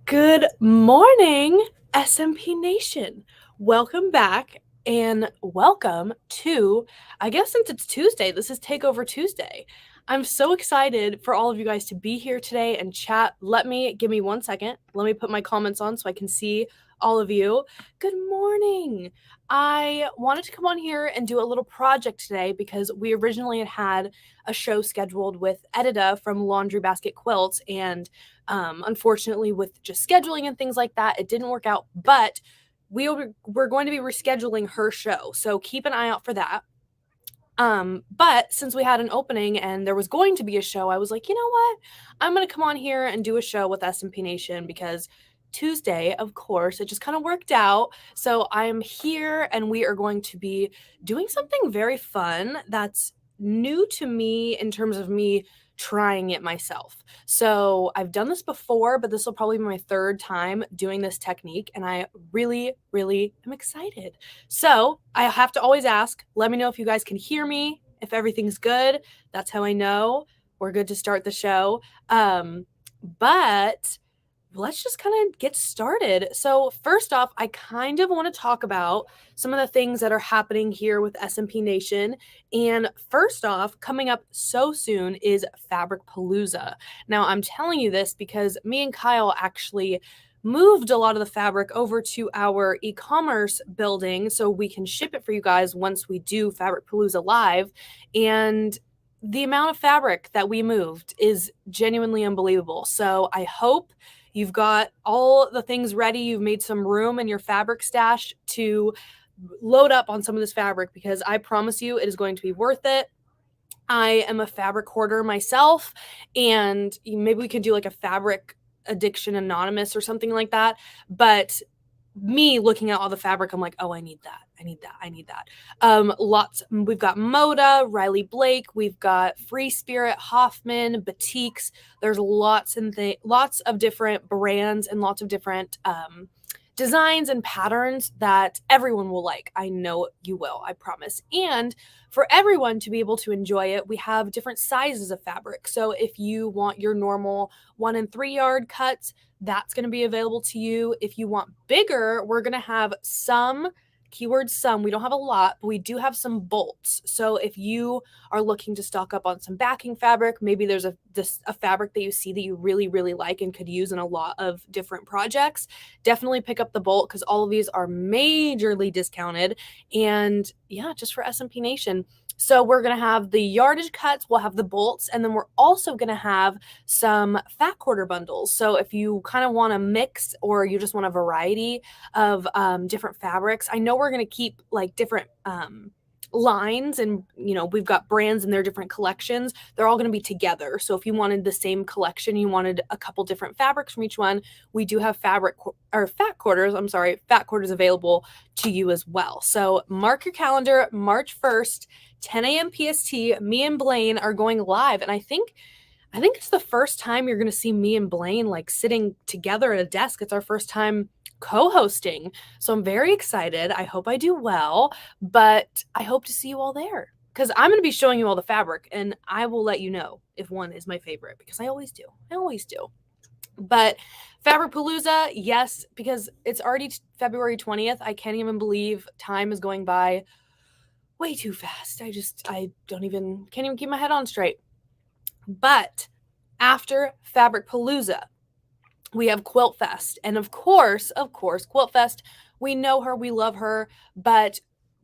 Good morning, SMP Nation. Welcome back and welcome to, I guess since it's Tuesday, this is Takeover Tuesday. I'm so excited for all of you guys to be here today and chat. Give me 1 second. Let me put my comments on so I can see all of you. Good morning. I wanted to come on here and do a little project today because we originally had a show scheduled with Edita from Laundry Basket Quilts, and unfortunately with just scheduling and things like that, it didn't work out, but we're going to be rescheduling her show, so keep an eye out for that. But since we had an opening and there was going to be a show, I was like, you know what? I'm going to come on here and do a show with SMP Nation because Tuesday, of course, it just kind of worked out. So I am here and we are going to be doing something very fun that's new to me in terms of me trying it myself. So I've done this before, but this will probably be my third time doing this technique, and I really, really am excited. So I have to always ask, let me know if you guys can hear me, if everything's good. That's how I know we're good to start the show. But let's just kind of get started. So first off, I kind of want to talk about some of the things that are happening here with SMP Nation. And first off, coming up so soon is Fabric Palooza. Now, I'm telling you this because me and Kyle actually moved a lot of the fabric over to our e-commerce building so we can ship it for you guys once we do Fabric Palooza live. And the amount of fabric that we moved is genuinely unbelievable. So I hope you've got all the things ready. You've made some room in your fabric stash to load up on some of this fabric because I promise you it is going to be worth it. I am a fabric hoarder myself, and maybe we could do like a fabric addiction anonymous or something like that. But me looking at all the fabric, I'm like, oh, I need that. I need that. I need that. Lots. We've got Moda, Riley Blake. We've got Free Spirit, Hoffman, Batiks. There's lots of different brands and lots of different designs and patterns that everyone will like. I know you will, I promise. And for everyone to be able to enjoy it, we have different sizes of fabric. So if you want your normal 1 and 3 yard cuts, that's going to be available to you. If you want bigger, we're going to have some, keyword some, we don't have a lot, but we do have some bolts. So if you are looking to stock up on some backing fabric, maybe there's a fabric that you see that you really, really like and could use in a lot of different projects, definitely pick up the bolt because all of these are majorly discounted. And yeah, just for SMP Nation. So we're going to have the yardage cuts, we'll have the bolts, and then we're also going to have some fat quarter bundles. So if you kind of want to mix or you just want a variety of different fabrics, I know we're going to keep like different lines, and we've got brands and their different collections. They're all going to be together. So if you wanted the same collection, you wanted a couple different fabrics from each one, we do have fat quarters available to you as well. So mark your calendar, March 1st, 10 a.m. PST, me and Blaine are going live. And I think it's the first time you're going to see me and Blaine like sitting together at a desk. It's our first time co-hosting. So I'm very excited. I hope I do well, but I hope to see you all there because I'm going to be showing you all the fabric and I will let you know if one is my favorite because I always do. But Fabric Palooza, yes, because it's already February 20th. I can't even believe time is going by way too fast. I can't even keep my head on straight. But after Fabric Palooza, we have Quilt Fest. And of course, Quilt Fest, we know her, we love her, but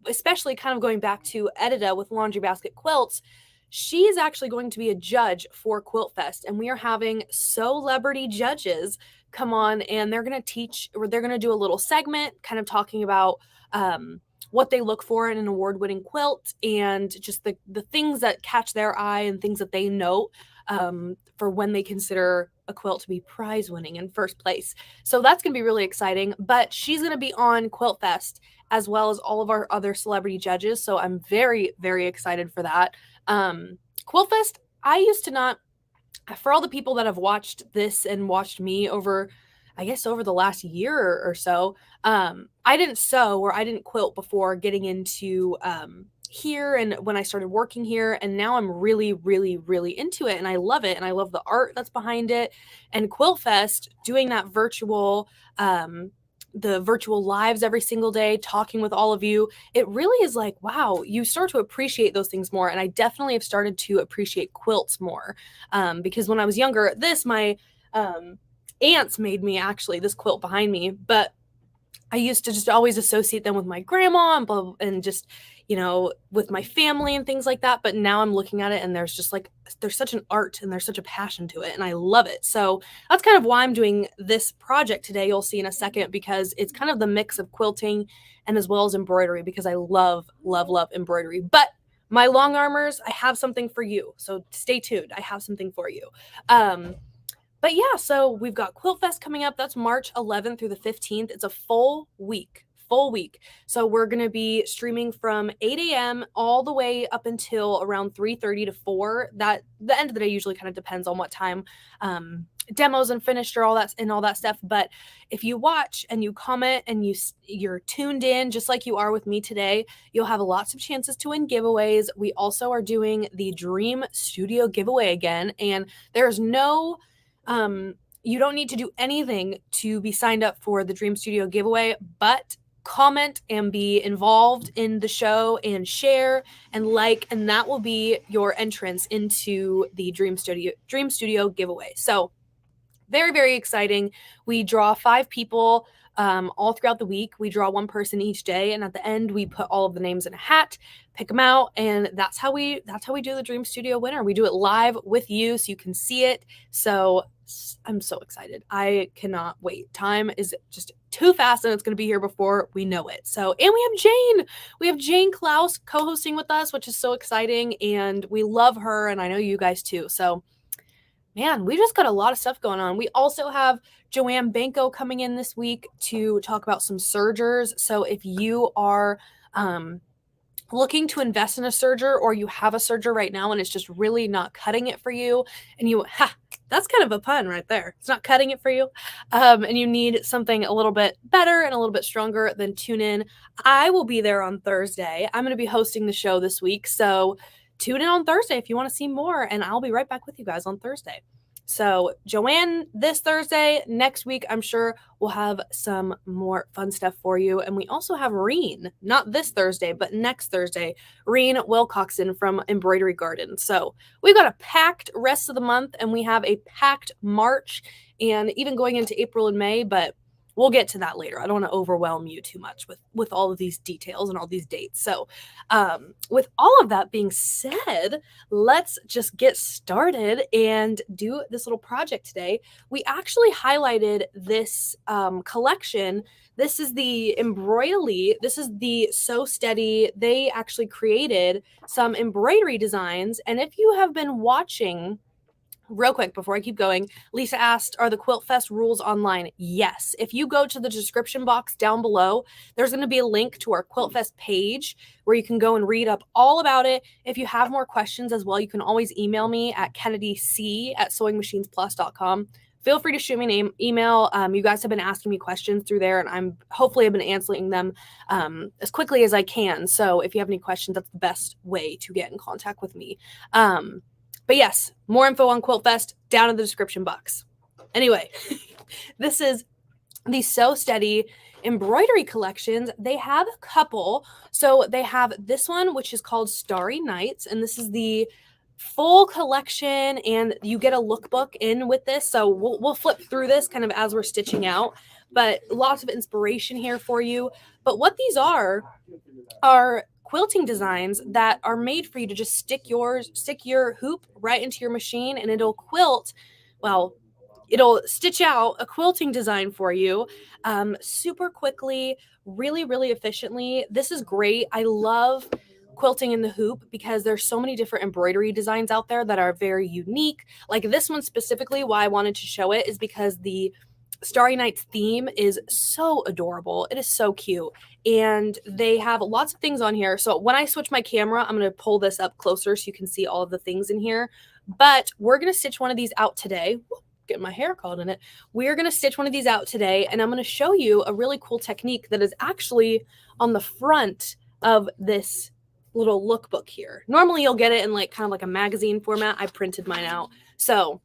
especially kind of going back to Edita with Laundry Basket Quilts, she is actually going to be a judge for Quilt Fest. And we are having celebrity judges come on and they're going to do a little segment kind of talking about what they look for in an award-winning quilt and just the things that catch their eye and things that they note for when they consider a quilt to be prize-winning in first place. So that's going to be really exciting. But she's going to be on Quilt Fest as well as all of our other celebrity judges. So I'm very, very excited for that. Quilt Fest, I used to not, for all the people that have watched this and watched me over the last year or so, I didn't sew or I didn't quilt before getting into here and when I started working here, and now I'm really, really, really into it and I love it and I love the art that's behind it. And Quilt Fest, doing that virtual the virtual lives every single day, talking with all of you, it really is like, wow, you start to appreciate those things more. And I definitely have started to appreciate quilts more because when I was younger, my aunts made me actually this quilt behind me, but I used to just always associate them with my grandma and just, with my family and things like that. But now I'm looking at it and there's such an art and there's such a passion to it and I love it. So that's kind of why I'm doing this project today. You'll see in a second, because it's kind of the mix of quilting and as well as embroidery, because I love, love, love embroidery. But my long armors, I have something for you. So stay tuned. I have something for you. But yeah, so we've got Quilt Fest coming up. That's March 11th through the 15th. It's a full week. So we're going to be streaming from 8 a.m. all the way up until around 3:30 to 4. That the end of the day usually kind of depends on what time demos and finished or all that stuff. But if you watch and you comment and you're tuned in just like you are with me today, you'll have lots of chances to win giveaways. We also are doing the Dream Studio giveaway again, and there's no you don't need to do anything to be signed up for the Dream Studio giveaway, but comment and be involved in the show and share and like, and that will be your entrance into the Dream Studio giveaway. So very, very exciting. We draw 5 people all throughout the week. We draw 1 person each day, and at the end we put all of the names in a hat, pick them out, and that's how we do the Dream Studio winner. We do it live with you so you can see it. So I'm so excited. I cannot wait. Time is just too fast and it's going to be here before we know it. So, and we have Jane Klaus co-hosting with us, which is so exciting, and we love her, and I know you guys too. So man, we just got a lot of stuff going on. We also have Joanne Banco coming in this week to talk about some sergers. So if you are looking to invest in a serger, or you have a serger right now and it's just really not cutting it for you, and That's kind of a pun right there. It's not cutting it for you. And you need something a little bit better and a little bit stronger, then tune in. I will be there on Thursday. I'm going to be hosting the show this week. So tune in on Thursday if you want to see more, and I'll be right back with you guys on Thursday. So Joanne this Thursday. Next week, I'm sure we'll have some more fun stuff for you. And we also have Reen, not this Thursday, but next Thursday, Reen Wilcoxon from Embroidery Garden. So we've got a packed rest of the month, and we have a packed March and even going into April and May, but we'll get to that later. I don't want to overwhelm you too much with all of these details and all these dates. So with all of that being said, let's just get started and do this little project today. We actually highlighted this collection. This is the Embroidery. This is the So Steady. They actually created some embroidery designs. And if you have been watching, real quick before I keep going, Lisa asked, are the Quilt Fest rules online? Yes. If you go to the description box down below, there's going to be a link to our Quilt Fest page where you can go and read up all about it. If you have more questions as well, you can always email me at kennedyc@SewingMachinesPlus.com. Feel free to shoot me an email. You guys have been asking me questions through there, and I'm hopefully have been answering them as quickly as I can. So if you have any questions, that's the best way to get in contact with me. But yes, more info on Quilt Fest down in the description box. Anyway, this is the So Steady embroidery collections. They have a couple. So they have this one, which is called Starry Nights, and this is the full collection, and you get a lookbook in with this. So we'll flip through this kind of as we're stitching out, but lots of inspiration here for you. But what these are quilting designs that are made for you to just stick your hoop right into your machine, and it'll quilt. Well, it'll stitch out a quilting design for you super quickly, really, really efficiently. This is great. I love quilting in the hoop because there's so many different embroidery designs out there that are very unique. Like this one specifically, why I wanted to show it is because the Starry Nights theme is so adorable. It is so cute. And they have lots of things on here. So when I switch my camera, I'm going to pull this up closer so you can see all of the things in here. But we're going to stitch one of these out today. Getting my hair caught in it. We're going to stitch one of these out today, and I'm going to show you a really cool technique that is actually on the front of this little lookbook here. Normally you'll get it in like kind of like a magazine format. I printed mine out. So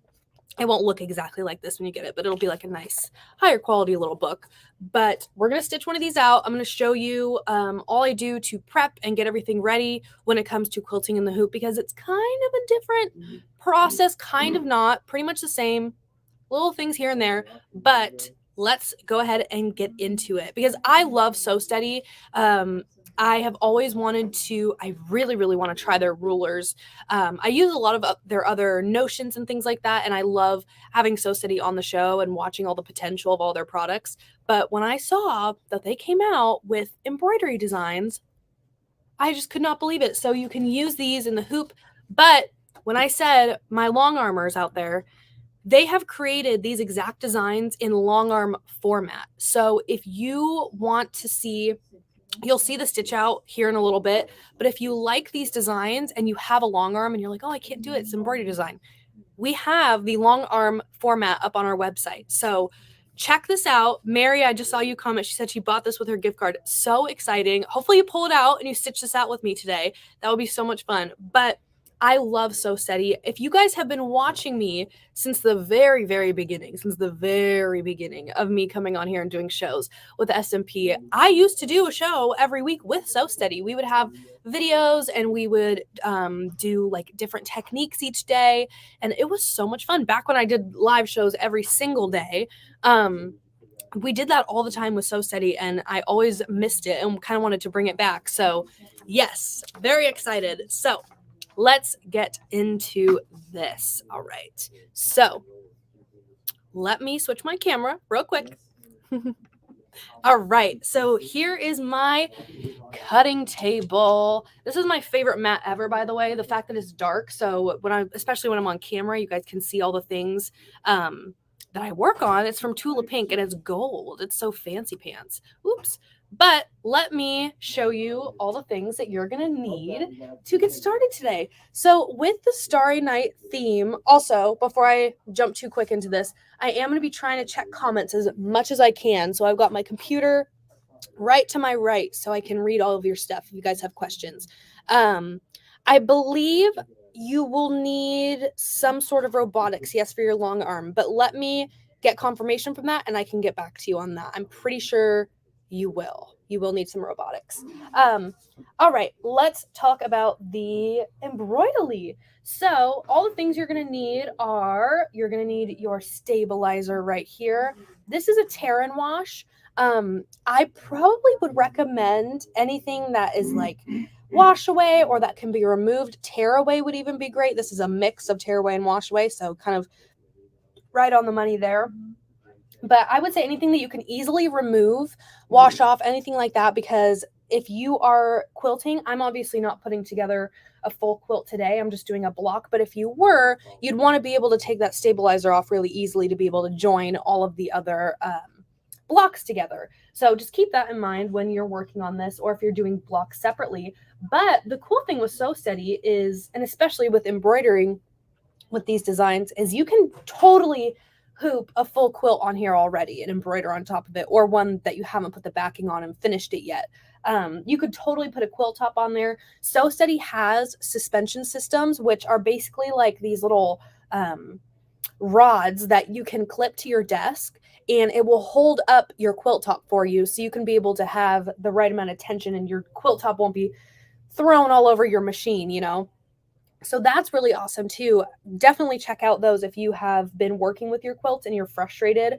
it won't look exactly like this when you get it, but it'll be like a nice higher quality little book. But we're going to stitch one of these out. I'm going to show you all I do to prep and get everything ready when it comes to quilting in the hoop, because it's kind of a different process, kind of not, pretty much the same, little things here and there, but let's go ahead and get into it because I love So Steady. I have always wanted to, I really, really want to try their rulers. I use a lot of their other notions and things like that, and I love having So Steady on the show and watching all the potential of all their products. But when I saw that they came out with embroidery designs, I just could not believe it. So you can use these in the hoop, but when I said my long armors out there, they have created these exact designs in long arm format. So if you want to see, you'll see the stitch out here in a little bit, but if you like these designs and you have a long arm and you're like, oh, I can't do it, it's embroidery design, we have the long arm format up on our website. So check this out. Mary, I just saw you comment. She said she bought this with her gift card. So exciting. Hopefully you pull it out and you stitch this out with me today. That would be so much fun. But I love So Steady. If you guys have been watching me since the very, very beginning, of me coming on here and doing shows with SMP, I used to do a show every week with So Steady. We would have videos and we would do like different techniques each day. And it was so much fun. Back when I did live shows every single day, we did that all the time with So Steady, and I always missed it and kind of wanted to bring it back. So yes, very excited. So let's get into this. All right. So let me switch my camera real quick. All right. So here is my cutting table. This is my favorite mat ever, by the way. The fact that it's dark. So especially when I'm on camera, you guys can see all the things that I work on. It's from Tula Pink and it's gold. It's so fancy pants. Oops. But let me show you all the things that you're going to need to get started today. So with the Starry Night theme, also, before I jump too quick into this, I am going to be trying to check comments as much as I can. So I've got my computer right to my right so I can read all of your stuff if you guys have questions. I believe you will need some sort of robotics, yes, for your long arm, but let me get confirmation from that and I can get back to you on that. I'm pretty sure you will. You will need some robotics. All right, let's talk about the embroidery. So all the things you're going to need are, you're going to need your stabilizer right here. This is a tear and wash. I probably would recommend anything that is like wash away or that can be removed. Tear away would even be great. This is a mix of tear away and wash away, so kind of right on the money there. But I would say anything that you can easily remove, wash off, anything like that, because if you are quilting, I'm obviously not putting together a full quilt today. I'm just doing a block. But if you were, you'd want to be able to take that stabilizer off really easily to be able to join all of the other blocks together. So just keep that in mind when you're working on this, or if you're doing blocks separately. But the cool thing with Sew Steady is, and especially with embroidering with these designs, is you can totally hoop a full quilt on here already and embroider on top of it, or one that you haven't put the backing on and finished it yet. You could totally put a quilt top on there. Sew Steady has suspension systems, which are basically like these little rods that you can clip to your desk, and it will hold up your quilt top for you, so you can be able to have the right amount of tension and your quilt top won't be thrown all over your machine, you know? So that's really awesome too. Definitely check out those if you have been working with your quilt and you're frustrated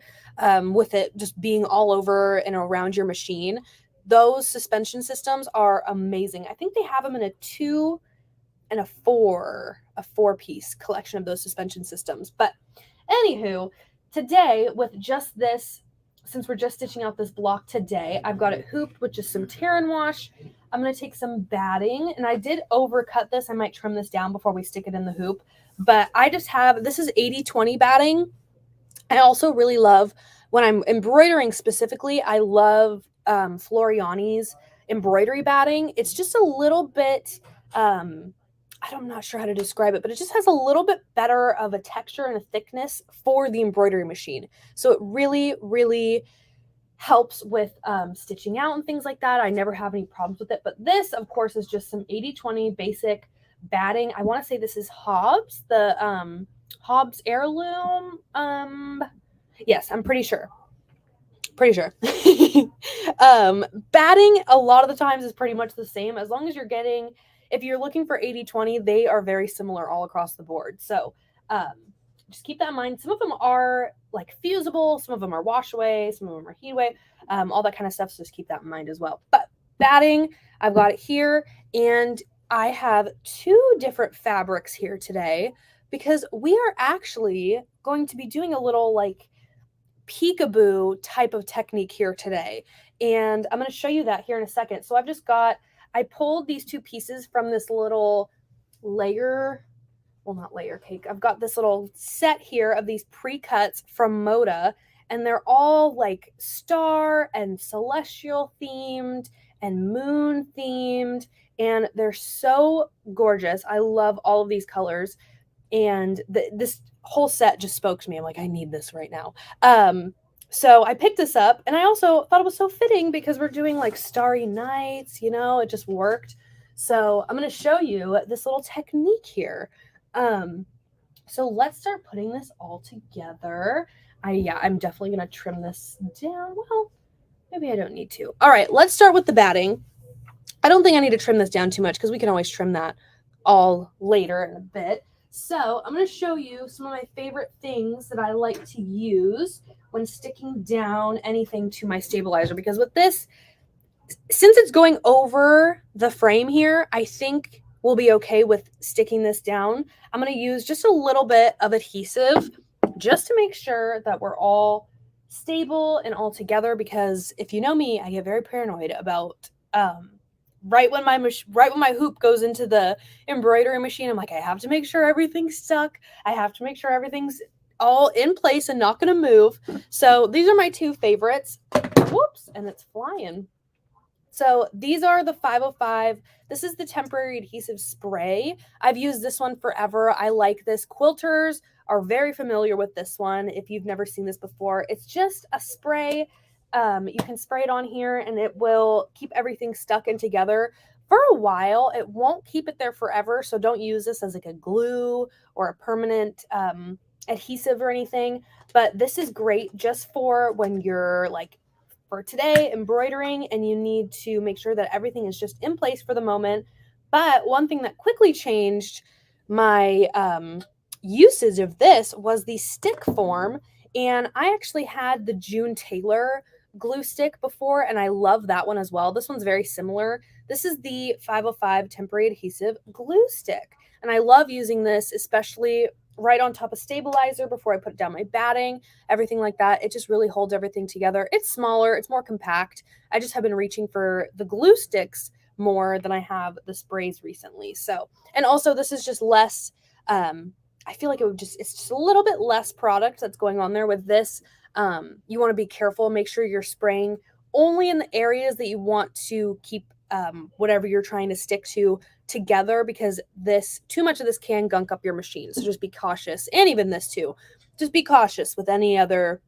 with it just being all over and around your machine. Those suspension systems are amazing. I think they have them in a 2 and a 4-piece collection of those suspension systems. But anywho, today with just this, since we're just stitching out this block today, I've got it hooped with just some tear and wash. I'm going to take some batting, and I did overcut this. I might trim this down before we stick it in the hoop, but I just have, this is 80/20 batting. I also really love, when I'm embroidering specifically, I love Floriani's embroidery batting. It's just a little bit, I'm not sure how to describe it, but it just has a little bit better of a texture and a thickness for the embroidery machine. So it really, really helps with stitching out and things like that. I never have any problems with it. But this, of course, is just some 80/20 basic batting. I want to say this is Hobbs, the Hobbs heirloom. Yes, I'm pretty sure. Batting a lot of the times is pretty much the same, as long as you're getting, if you're looking for 80/20, they are very similar all across the board. So just keep that in mind. Some of them are like fusible, some of them are wash away, some of them are heat away, all that kind of stuff. So just keep that in mind as well. But batting, I've got it here, and I have 2 different fabrics here today because we are actually going to be doing a little like peekaboo type of technique here today. And I'm going to show you that here in a second. So I pulled these 2 pieces from this little layer, well, not layer cake. I've got this little set here of these pre-cuts from Moda, and they're all like star and celestial themed and moon themed, and they're so gorgeous. I love all of these colors, and this whole set just spoke to me. I'm like, I need this right now. So I picked this up, and I also thought it was so fitting because we're doing like Starry Nights, you know, it just worked. So I'm going to show you this little technique here. So let's start putting this all together. I'm definitely going to trim this down. Well, maybe I don't need to. All right, let's start with the batting. I don't think I need to trim this down too much because we can always trim that all later in a bit. So I'm going to show you some of my favorite things that I like to use when sticking down anything to my stabilizer, because with this, since it's going over the frame here, I think we'll be okay with sticking this down. I'm going to use just a little bit of adhesive just to make sure that we're all stable and all together, because if you know me, I get very paranoid about right when my hoop goes into the embroidery machine, I'm like, I have to make sure everything's stuck. I have to make sure everything's all in place and not going to move. So these are my 2 favorites. Whoops, and it's flying. So these are the 505. This is the temporary adhesive spray. I've used this one forever. I like this. Quilters are very familiar with this one. If you've never seen this before, it's just a spray. You can spray it on here and it will keep everything stuck in together for a while. It won't keep it there forever, so don't use this as like a glue or a permanent adhesive or anything. But this is great just for when you're like, for today, embroidering, and you need to make sure that everything is just in place for the moment. But one thing that quickly changed my usage of this was the stick form. And I actually had the June Tailor glue stick before, and I love that one as well. This one's very similar. This is the 505 temporary adhesive glue stick. And I love using this, especially right on top of stabilizer before I put down my batting, everything like that. It just really holds everything together. It's smaller, it's more compact. I just have been reaching for the glue sticks more than I have the sprays recently. So, and also this is just less, I feel like it's just a little bit less product that's going on there with this. You want to be careful, make sure you're spraying only in the areas that you want to keep whatever you're trying to stick to together, because too much of this can gunk up your machine. So just be cautious. And even this too, just be cautious with any other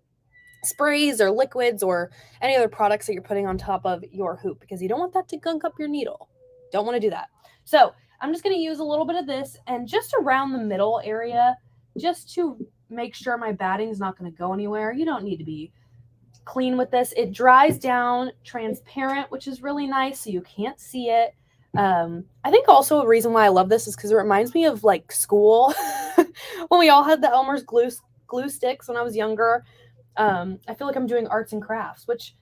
sprays or liquids or any other products that you're putting on top of your hoop, because you don't want that to gunk up your needle. Don't want to do that. So I'm just going to use a little bit of this and just around the middle area, just to make sure my batting is not going to go anywhere. You don't need to be clean with this. It dries down transparent, which is really nice, so you can't see it. I think also a reason why I love this is because it reminds me of like school when we all had the Elmer's glue sticks when I was younger. I feel like I'm doing arts and crafts, which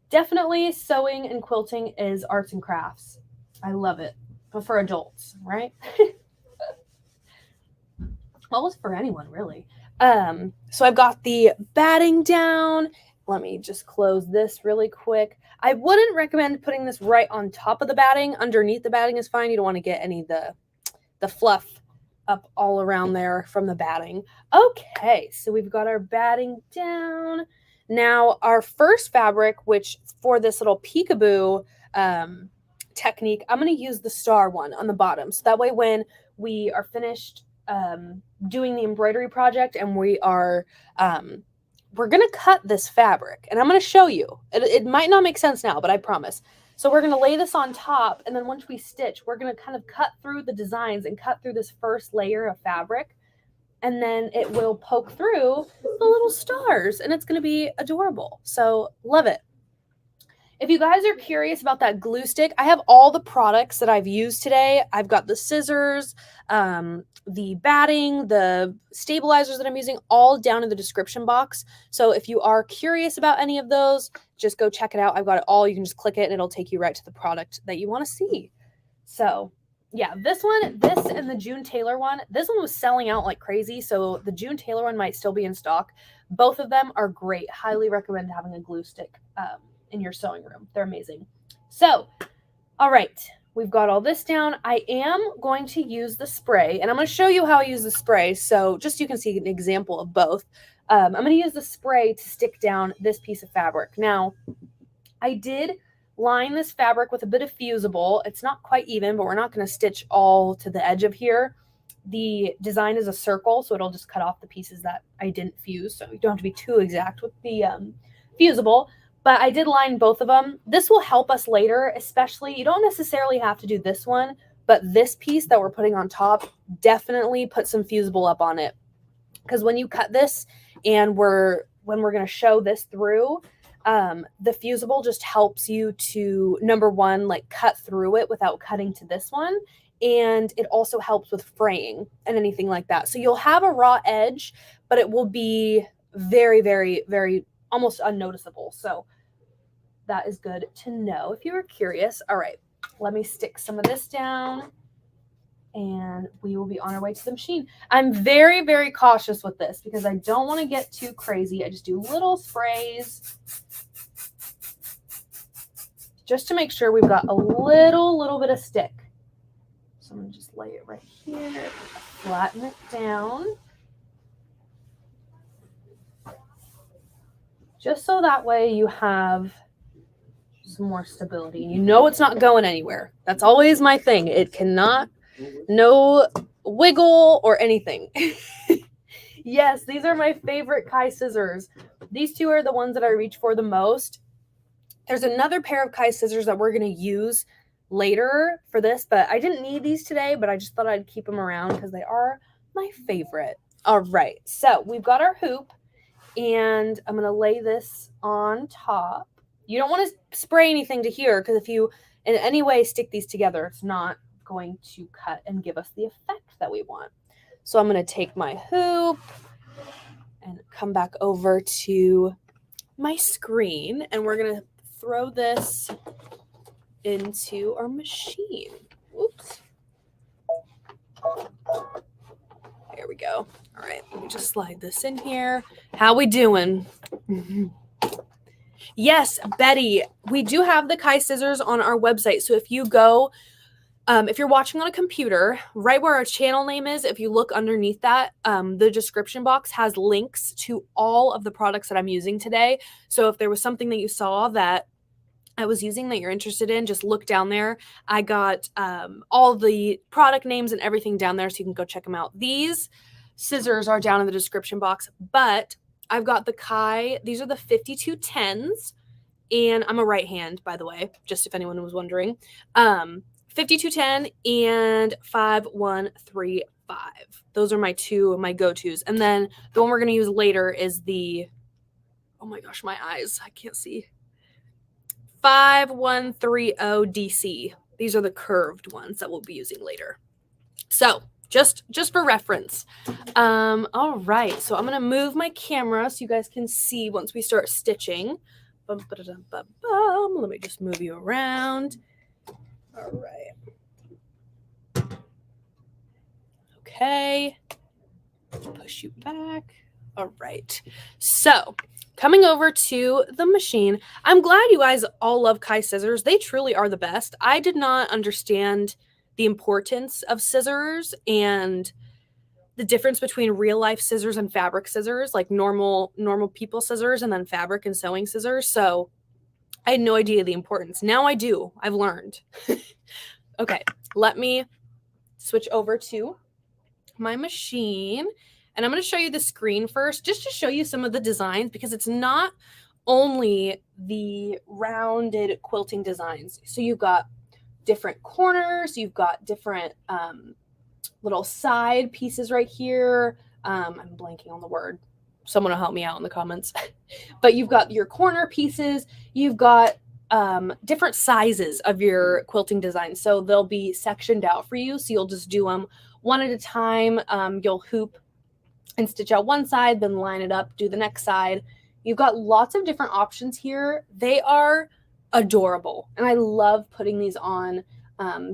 definitely sewing and quilting is arts and crafts. I love it, but for adults, right? Well, it's for anyone really. So I've got the batting down. Let me just close this really quick. I wouldn't recommend putting this right on top of the batting. Underneath the batting is fine. You don't want to get any of the fluff up all around there from the batting. Okay, so we've got our batting down. Now our first fabric, which for this little peekaboo technique, I'm going to use the star one on the bottom. So that way when we are finished doing the embroidery project and we're going to cut this fabric, and I'm going to show you. It might not make sense now, but I promise. So we're going to lay this on top, and then once we stitch, we're going to kind of cut through the designs and cut through this first layer of fabric, and then it will poke through the little stars, and it's going to be adorable. So love it. If you guys are curious about that glue stick, I have all the products that I've used today. I've got the scissors, the batting, the stabilizers that I'm using, all down in the description box. So if you are curious about any of those, just go check it out. I've got it all. You can just click it and it'll take you right to the product that you want to see. So yeah, this and the June Tailor one, this one was selling out like crazy. So the June Tailor one might still be in stock. Both of them are great. Highly recommend having a glue stick in your sewing room. They're amazing. So, all right, we've got all this down. I am going to use the spray, and I'm going to show you how I use the spray. So just so you can see an example of both. I'm going to use the spray to stick down this piece of fabric. Now, I did line this fabric with a bit of fusible. It's not quite even, but we're not going to stitch all to the edge of here. The design is a circle, so it'll just cut off the pieces that I didn't fuse. So you don't have to be too exact with the fusible. But I did line both of them. This will help us later, especially, you don't necessarily have to do this one, but this piece that we're putting on top, definitely put some fusible up on it. Because when you cut this and when we're going to show this through, the fusible just helps you to, number one, like cut through it without cutting to this one. And it also helps with fraying and anything like that. So you'll have a raw edge, but it will be very, very, very almost unnoticeable. So that is good to know if you were curious. All right, let me stick some of this down and we will be on our way to the machine. I'm very, very cautious with this because I don't want to get too crazy. I just do little sprays just to make sure we've got a little bit of stick. So I'm going to just lay it right here, flatten it down. Just so that way you have some more stability. You know it's not going anywhere. That's always my thing. It cannot, no wiggle or anything. Yes, these are my favorite Kai scissors. These two are the ones that I reach for the most. There's another pair of Kai scissors that we're going to use later for this, but I didn't need these today, but I just thought I'd keep them around because they are my favorite. All right, so we've got our hoop, and I'm going to lay this on top. You don't want to spray anything to here because if you in any way stick these together, it's not going to cut and give us the effect that we want. So I'm going to take my hoop and come back over to my screen, and we're going to throw this into our machine. Whoops. There we go. All right, let me just slide this in here. How we doing? Yes, Betty, we do have the Kai scissors on our website. So if you go, if you're watching on a computer, right where our channel name is, if you look underneath that, the description box has links to all of the products that I'm using today. So if there was something that you saw that I was using that you're interested in, just look down there. I got all the product names and everything down there, so you can go check them out. These scissors are down in the description box, but I've got the Kai. These are the 5210s, and I'm a right hand, by the way, just if anyone was wondering. 5210 and 5135. Those are my two of my go-tos. And then the one we're going to use later is the, oh my gosh, my eyes, I can't see. 5130 DC. These are the curved ones that we'll be using later. So just for reference. All right, so I'm going to move my camera so you guys can see once we start stitching. Let me just move you around. All right. Okay. Push you back. All right. So coming over to the machine, I'm glad you guys all love Kai scissors. They truly are the best. I did not understand the importance of scissors and the difference between real life scissors and fabric scissors, like normal people scissors and then fabric and sewing scissors. So I had no idea the importance. Now I do. I've learned. Okay, let me switch over to my machine. And I'm going to show you the screen first, just to show you some of the designs, because it's not only the rounded quilting designs. So you've got different corners, you've got different little side pieces right here. I'm blanking on the word. Someone will help me out in the comments. But you've got your corner pieces, you've got different sizes of your quilting design. So they'll be sectioned out for you. So you'll just do them one at a time. You'll hoop and stitch out one side, then line it up, do the next side. You've got lots of different options here. They are adorable. And I love putting these on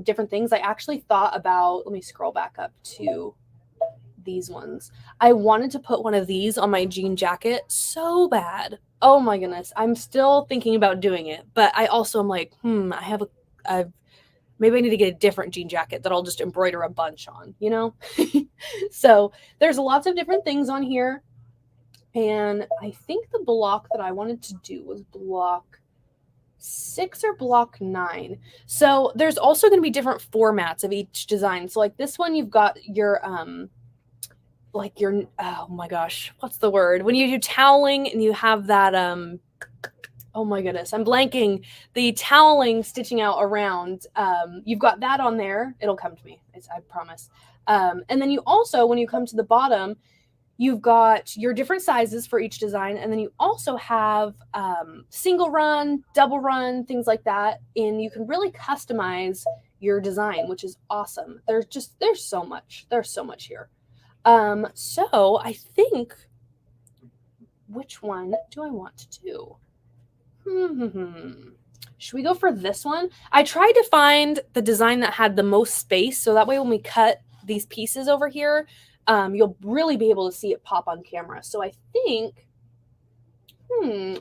different things. I actually thought about, let me scroll back up to these ones. I wanted to put one of these on my jean jacket so bad. Oh my goodness. I'm still thinking about doing it. But I also am like, maybe I need to get a different jean jacket that I'll just embroider a bunch on, you know? So there's lots of different things on here. And I think the block that I wanted to do was block 6 or block 9. So there's also going to be different formats of each design. So like this one, you've got your, oh my gosh, what's the word? When you do toweling and you have that, oh my goodness, I'm blanking. The toweling stitching out around, you've got that on there. It'll come to me, I promise. And then you also, when you come to the bottom, you've got your different sizes for each design. And then you also have single run, double run, things like that. And you can really customize your design, which is awesome. There's so much. There's so much here. So I think, which one do I want to do? Should we go for this one? I tried to find the design that had the most space, so that way when we cut these pieces over here, you'll really be able to see it pop on camera. So I think,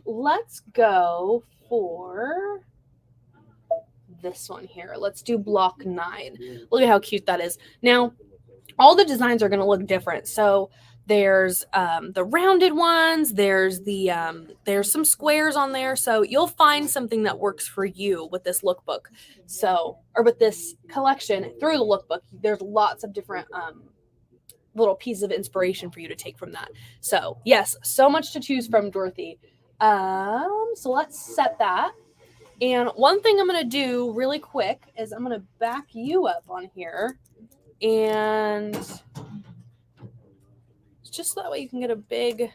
let's go for this one here. Let's do block 9. Look at how cute that is. Now, all the designs are going to look different. So There's the rounded ones. There's some squares on there. So you'll find something that works for you with this lookbook. So, or with this collection through the lookbook, there's lots of different little pieces of inspiration for you to take from that. So yes, so much to choose from, Dorothy. So let's set that. And one thing I'm going to do really quick is I'm going to back you up on here, and just so that way you can get a big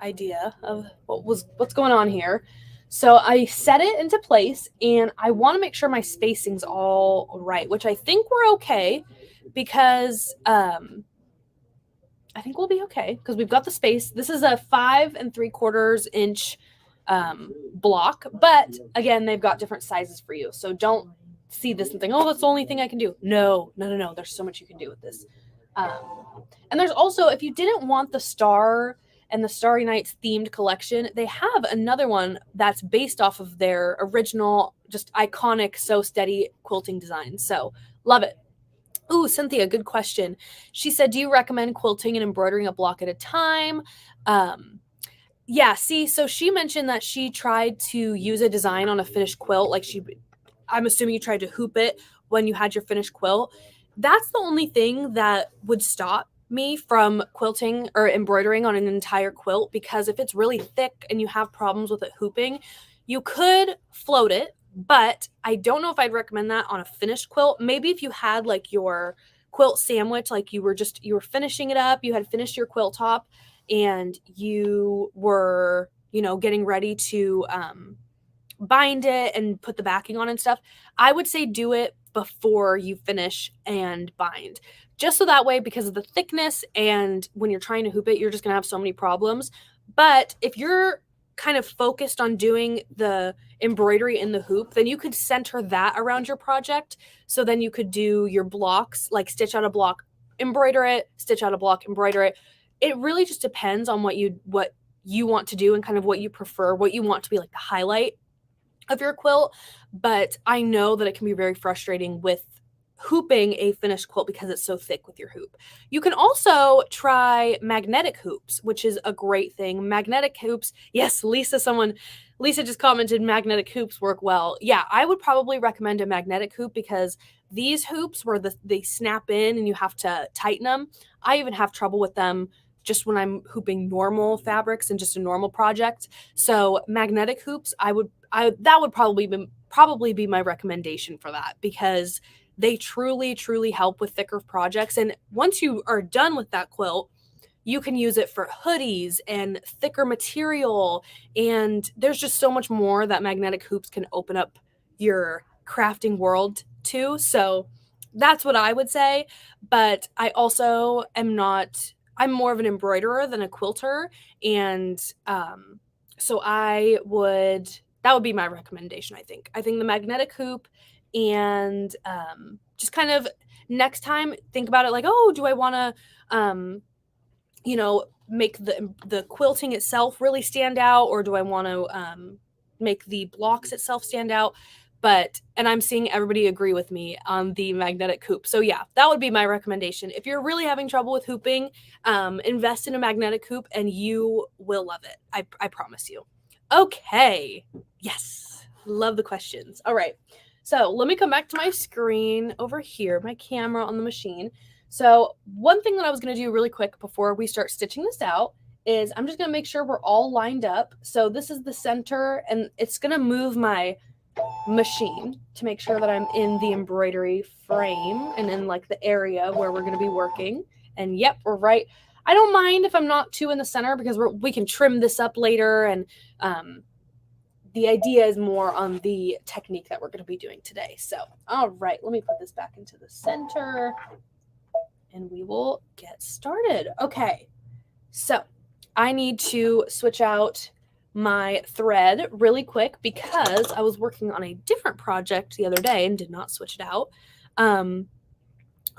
idea of what's going on here. So I set it into place, and I want to make sure my spacing's all right, which I think we're okay, because I think we'll be okay because we've got the space. This is a 5 3/4 inch block, but again, they've got different sizes for you. So don't see this and think, oh, that's the only thing I can do. No. There's so much you can do with this. And there's also, if you didn't want the Star and the Starry Nights themed collection, they have another one that's based off of their original, just iconic So Steady quilting design. So love it. Ooh, Cynthia, good question. She said, do you recommend quilting and embroidering a block at a time? Yeah, see, so she mentioned that she tried to use a design on a finished quilt. Like I'm assuming you tried to hoop it when you had your finished quilt. That's the only thing that would stop me from quilting or embroidering on an entire quilt, because if it's really thick and you have problems with it hooping, you could float it, but I don't know if I'd recommend that on a finished quilt. Maybe if you had like your quilt sandwich, like you were finishing it up, you had finished your quilt top, and you were, getting ready to bind it and put the backing on and stuff, I would say do it before you finish and bind. Just so that way, because of the thickness, and when you're trying to hoop it, you're just going to have so many problems. But if you're kind of focused on doing the embroidery in the hoop, then you could center that around your project. So then you could do your blocks, like stitch out a block, embroider it, stitch out a block, embroider it. It really just depends on what you want to do and kind of what you prefer, what you want to be like the highlight of your quilt. But I know that it can be very frustrating with hooping a finished quilt because it's so thick with your hoop. You can also try magnetic hoops, which is a great thing. Magnetic hoops. Yes, Lisa just commented magnetic hoops work well. Yeah, I would probably recommend a magnetic hoop, because these hoops where they snap in and you have to tighten them, I even have trouble with them just when I'm hooping normal fabrics and just a normal project. So magnetic hoops, that would probably be my recommendation for that, because they truly, truly help with thicker projects. And once you are done with that quilt, you can use it for hoodies and thicker material. And there's just so much more that magnetic hoops can open up your crafting world to. So that's what I would say. But I also I'm more of an embroiderer than a quilter. And so that would be my recommendation, I think. I think the magnetic hoop, and just kind of next time think about it like, oh, do I want to make the quilting itself really stand out, or do I want to make the blocks itself stand out? And I'm seeing everybody agree with me on the magnetic hoop. So yeah, that would be my recommendation. If you're really having trouble with hooping, invest in a magnetic hoop and you will love it. I promise you. Okay. Yes. Love the questions. All right. So let me come back to my screen over here, my camera on the machine. So one thing that I was going to do really quick before we start stitching this out is I'm just going to make sure we're all lined up. So this is the center, and it's going to move my machine to make sure that I'm in the embroidery frame and in like the area where we're going to be working. And yep, we're right. I don't mind if I'm not too in the center, because we can trim this up later. And the idea is more on the technique that we're going to be doing today. So, all right, let me put this back into the center and we will get started. Okay, so I need to switch out my thread really quick because I was working on a different project the other day and did not switch it out.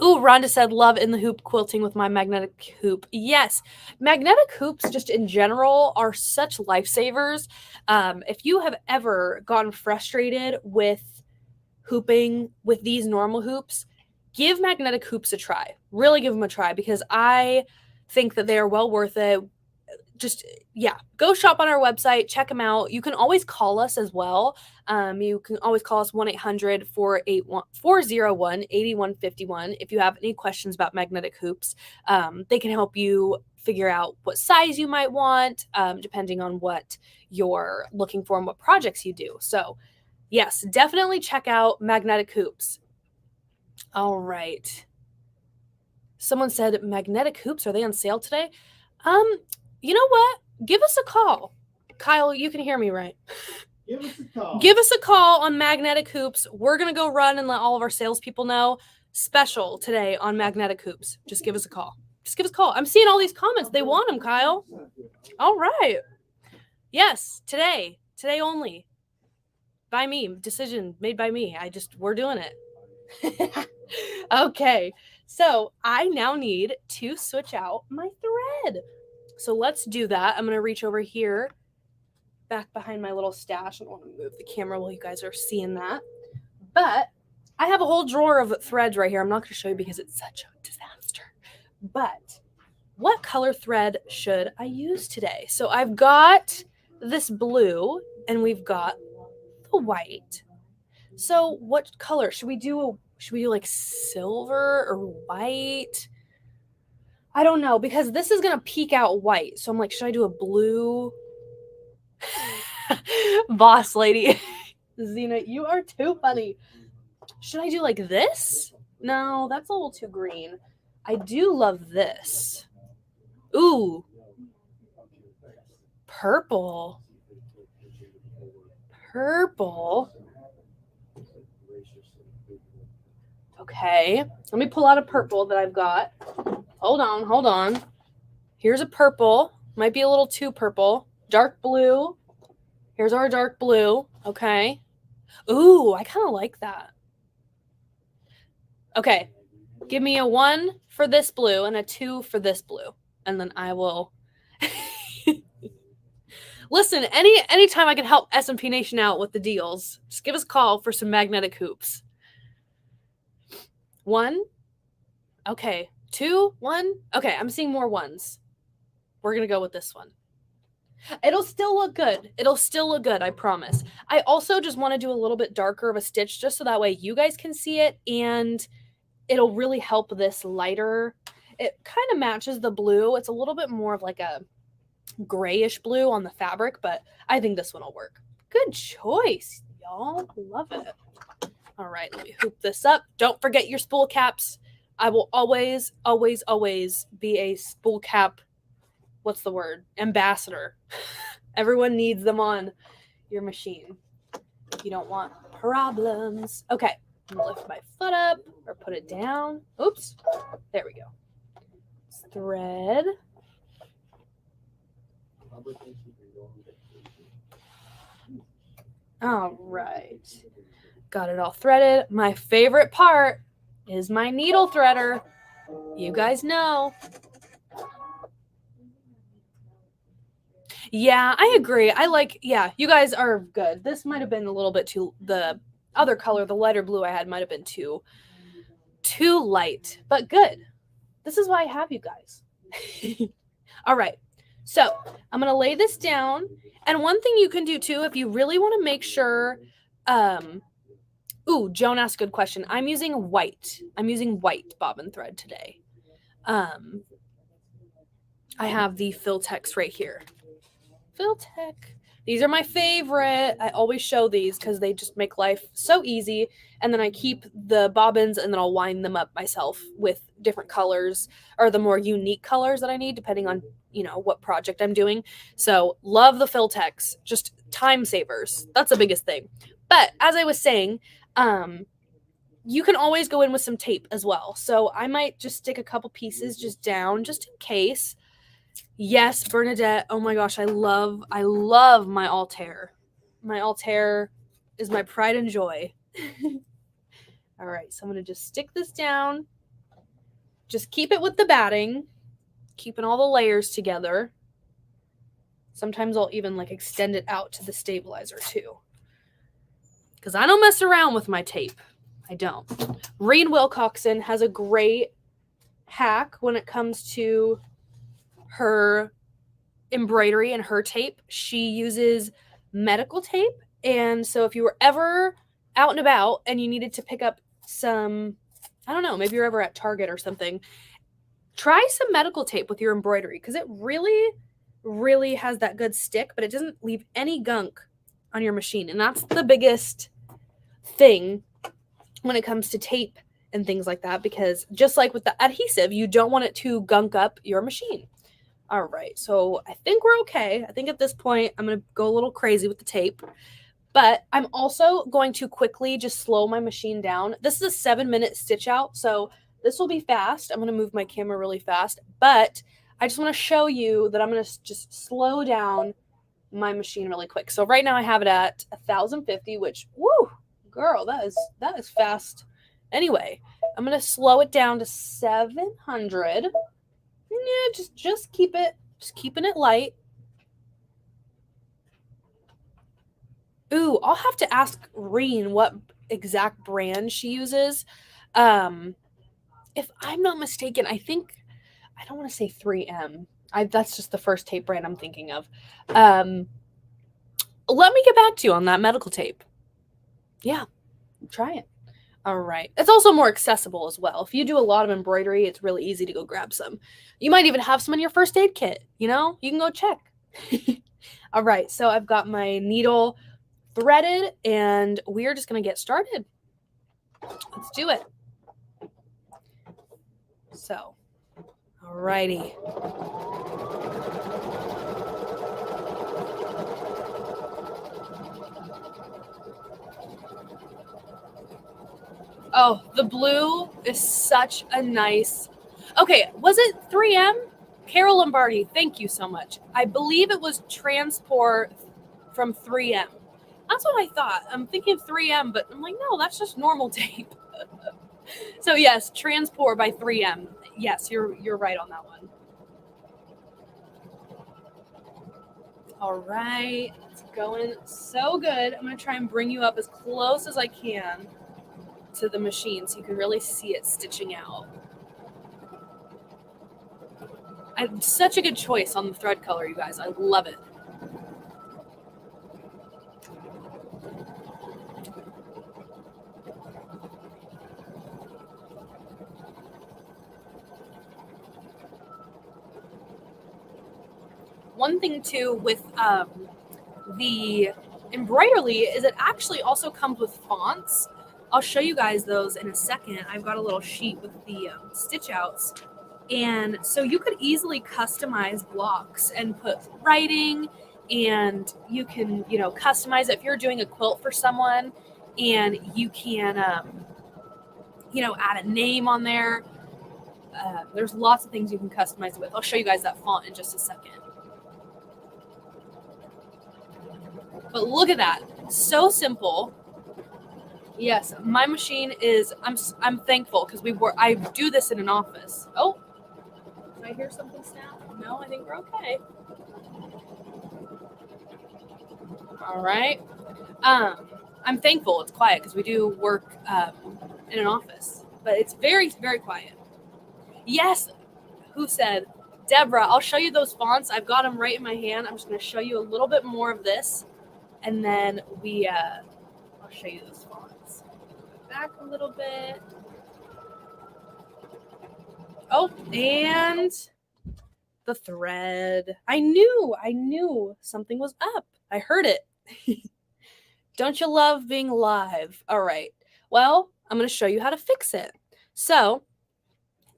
Ooh, Rhonda said, love in the hoop quilting with my magnetic hoop. Yes, magnetic hoops just in general are such lifesavers. If you have ever gotten frustrated with hooping with these normal hoops, give magnetic hoops a try. Really give them a try, because I think that they are well worth it, just, yeah, go shop on our website, check them out. You can always call us as well. You can always call us 1-800-401-8151 if you have any questions about magnetic hoops. They can help you figure out what size you might want, depending on what you're looking for and what projects you do. So yes, definitely check out magnetic hoops. All right. Someone said magnetic hoops, are they on sale today? You know what? Give us a call. Kyle, you can hear me, right? Give us a call. Give us a call on magnetic hoops. We're going to go run and let all of our salespeople know. Special today on magnetic hoops. Just give us a call. Just give us a call. I'm seeing all these comments. They want them, Kyle. All right. Yes, today. Today only. By me. Decision made by me. We're doing it. Okay. So I now need to switch out my thread. So let's do that. I'm going to reach over here, back behind my little stash. I don't want to move the camera while you guys are seeing that. But I have a whole drawer of threads right here. I'm not going to show you because it's such a disaster. But what color thread should I use today? So I've got this blue and we've got the white. So what color should we do? Should we do like silver or white? I don't know, because this is going to peek out white. So I'm like, should I do a blue? Boss lady. Zena, you are too funny. Should I do like this? No, that's a little too green. I do love this. Ooh. Purple. Purple. Okay. Let me pull out a purple that I've got. Hold on. Here's a purple. Might be a little too purple. Dark blue. Here's our dark blue. Okay. Ooh, I kind of like that. Okay. Give me a 1 for this blue and a 2 for this blue. And then I will... Listen, anytime I can help SMP Nation out with the deals, just give us a call for some magnetic hoops. 1. Okay. 2, 1. Okay, I'm seeing more 1s. We're going to go with this one. It'll still look good. It'll still look good, I promise. I also just want to do a little bit darker of a stitch just so that way you guys can see it and it'll really help this lighter. It kind of matches the blue. It's a little bit more of like a grayish blue on the fabric, but I think this one will work. Good choice, y'all. Love it. All right, let me hoop this up. Don't forget your spool caps. I will always, always, always be a spool cap, what's the word? Ambassador. Everyone needs them on your machine. You don't want problems. Okay, I'm gonna lift my foot up or put it down. Oops, there we go. Thread. All right, got it all threaded. My favorite part is my needle threader. You guys know. Yeah, I agree. You guys are good. This might have been a little bit too, the other color, the lighter blue I had might have been too light, but good. This is why I have you guys. All right. So I'm going to lay this down. And one thing you can do too, if you really want to make sure, Joan asked a good question. I'm using white bobbin thread today. I have the Fil-TECs right here. Fil-TEC. These are my favorite. I always show these because they just make life so easy. And then I keep the bobbins and then I'll wind them up myself with different colors or the more unique colors that I need depending on, what project I'm doing. So love the Fil-TECs. Just time savers. That's the biggest thing. But as I was saying, you can always go in with some tape as well. So I might just stick a couple pieces just down just in case. Yes, Bernadette. Oh my gosh, I love my Altair. My Altair is my pride and joy. All right, so I'm going to just stick this down. Just keep it with the batting, keeping all the layers together. Sometimes I'll even extend it out to the stabilizer too. Because I don't mess around with my tape. I don't. Reen Wilcoxon has a great hack when it comes to her embroidery and her tape, she uses medical tape. And so if you were ever out and about and you needed to pick up some, I don't know, maybe you're ever at Target or something, try some medical tape with your embroidery because it really, really has that good stick, but it doesn't leave any gunk on your machine. And that's the biggest thing when it comes to tape and things like that, because just like with the adhesive, you don't want it to gunk up your machine. All right, so I think we're okay. I think at this point, I'm going to go a little crazy with the tape, but I'm also going to quickly just slow my machine down. This is a 7-minute stitch out, so this will be fast. I'm going to move my camera really fast, but I just want to show you that I'm going to just slow down my machine really quick. So right now I have it at 1050, which, woo, girl, that is fast. Anyway, I'm going to slow it down to 700. Yeah, just keeping it light. Ooh, I'll have to ask Reen what exact brand she uses. If I'm not mistaken, I don't want to say 3M. That's just the first tape brand I'm thinking of. Let me get back to you on that medical tape. Yeah, try it. All right. It's also more accessible as well. If you do a lot of embroidery, it's really easy to go grab some. You might even have some in your first aid kit, you know? You can go check. All right, so I've got my needle threaded and we're just going to get started. Let's do it. So, all righty. Oh, the blue is such a nice. Okay, was it 3M? Carol Lombardi, thank you so much. I believe it was Transport from 3M. That's what I thought. I'm thinking 3M, but I'm like, no, that's just normal tape. So yes, Transport by 3M. Yes, you're right on that one. All right, it's going so good. I'm gonna try and bring you up as close as I can to the machine so you can really see it stitching out. Such a good choice on the thread color, you guys. I love it. One thing too with the embroidery is it actually also comes with fonts. I'll show you guys those in a second. I've got a little sheet with the stitch outs. And so you could easily customize blocks and put writing, and you can, customize it if you're doing a quilt for someone, and you can, add a name on there. There's lots of things you can customize it with. I'll show you guys that font in just a second. But look at that. So simple. Yes, my machine is, I'm thankful because I do this in an office. Oh, did I hear something snap? No, I think we're okay. All right. I'm thankful it's quiet because we do work in an office, but it's very, very quiet. Yes. Who said? Deborah, I'll show you those fonts. I've got them right in my hand. I'm just going to show you a little bit more of this, and then I'll show you those fonts. Back a little bit. Oh, and the thread. I knew something was up. I heard it. Don't you love being live? All right. Well, I'm going to show you how to fix it. So,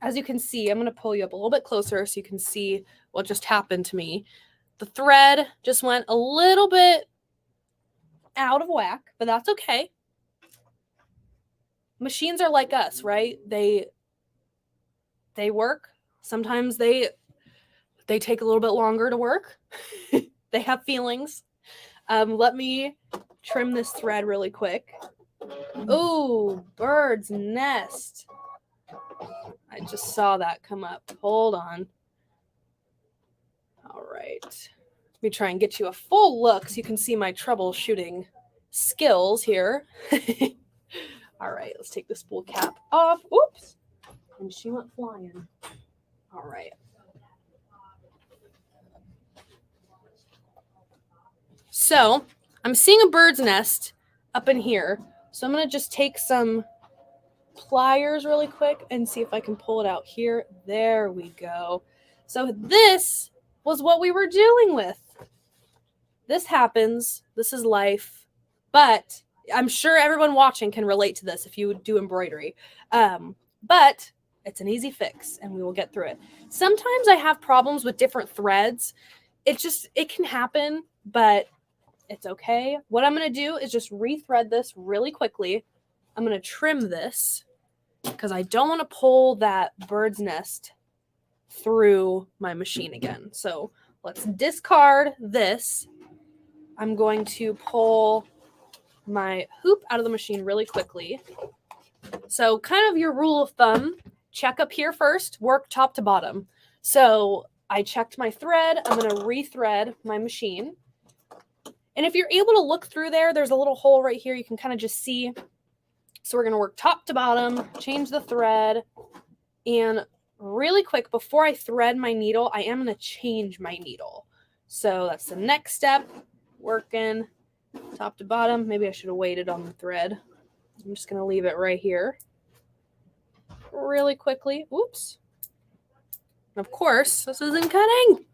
as you can see, I'm going to pull you up a little bit closer so you can see what just happened to me. The thread just went a little bit out of whack, but that's okay. Machines are like us, right? They work. Sometimes they take a little bit longer to work. They have feelings. Let me trim this thread really quick. Ooh, bird's nest. I just saw that come up. Hold on. All right. Let me try and get you a full look so you can see my troubleshooting skills here. All right, let's take the spool cap off. Oops. And she went flying. All right. So I'm seeing a bird's nest up in here. So I'm going to just take some pliers really quick and see if I can pull it out here. There we go. So this was what we were dealing with. This happens. This is life. But I'm sure everyone watching can relate to this if you do embroidery. But it's an easy fix and we will get through it. Sometimes I have problems with different threads. It can happen, but it's okay. What I'm going to do is just rethread this really quickly. I'm going to trim this because I don't want to pull that bird's nest through my machine again. So let's discard this. I'm going to pull my hoop out of the machine really quickly. So kind of your rule of thumb, check up here first, work top to bottom. So I checked my thread. I'm going to rethread my machine. And if you're able to look through there, there's a little hole right here. You can kind of just see. So we're going to work top to bottom, change the thread. And really quick, before I thread my needle, I am going to change my needle. So that's the next step, working top to bottom. Maybe I should have waited on the thread. I'm just going to leave it right here really quickly. Oops. And of course, this isn't cutting.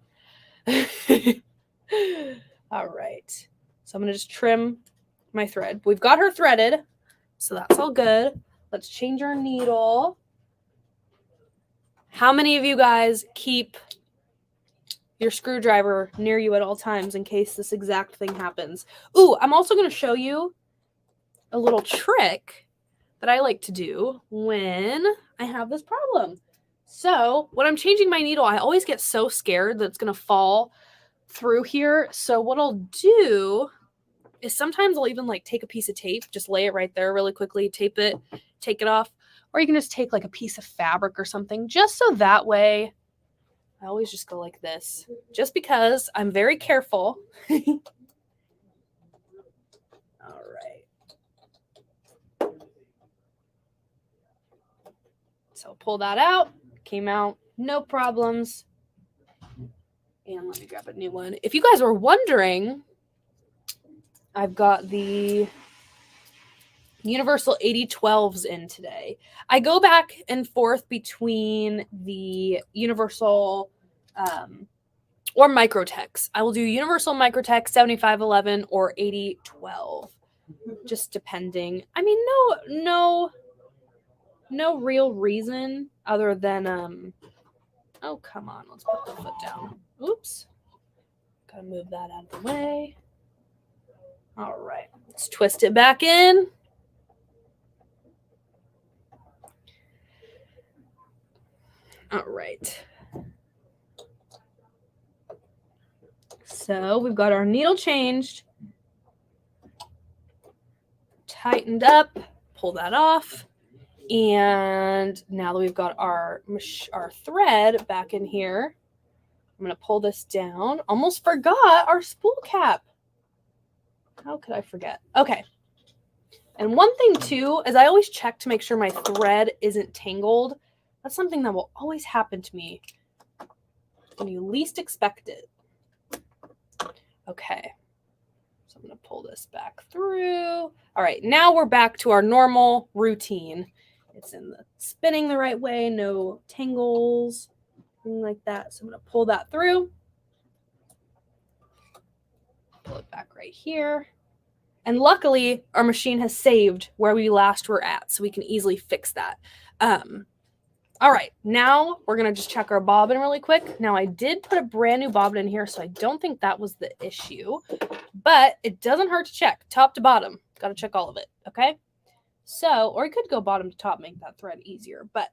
All right. So I'm going to just trim my thread. We've got her threaded, so that's all good. Let's change our needle. How many of you guys keep your screwdriver near you at all times in case this exact thing happens? Ooh, I'm also going to show you a little trick that I like to do when I have this problem. So when I'm changing my needle, I always get so scared that it's going to fall through here. So what I'll do is sometimes I'll even like take a piece of tape, just lay it right there really quickly, tape it, take it off. Or you can just take like a piece of fabric or something, just so that way I always just go like this, just because I'm very careful. All right. So pull that out, came out, no problems. And let me grab a new one. If you guys were wondering, I've got the Universal 8012s in today. I go back and forth between the Universal or Microtex. I will do Universal Microtex 7511 or 8012, just depending. I mean, no real reason other than oh, come on, let's put the foot down. Oops. Gotta move that out of the way. All right, let's twist it back in. All right. So we've got our needle changed, tightened up, pull that off. And now that we've got our thread back in here, I'm going to pull this down. Almost forgot our spool cap. How could I forget? Okay. And one thing too is I always check to make sure my thread isn't tangled. That's something that will always happen to me when you least expect it. Okay. So I'm going to pull this back through. All right. Now we're back to our normal routine. It's in the spinning the right way, no tangles, anything like that. So I'm going to pull that through. Pull it back right here. And luckily, our machine has saved where we last were at, so we can easily fix that. All right, now we're going to just check our bobbin really quick. Now, I did put a brand new bobbin in here, so I don't think that was the issue. But it doesn't hurt to check top to bottom. Got to check all of it, okay? So, or you could go bottom to top, make that thread easier. But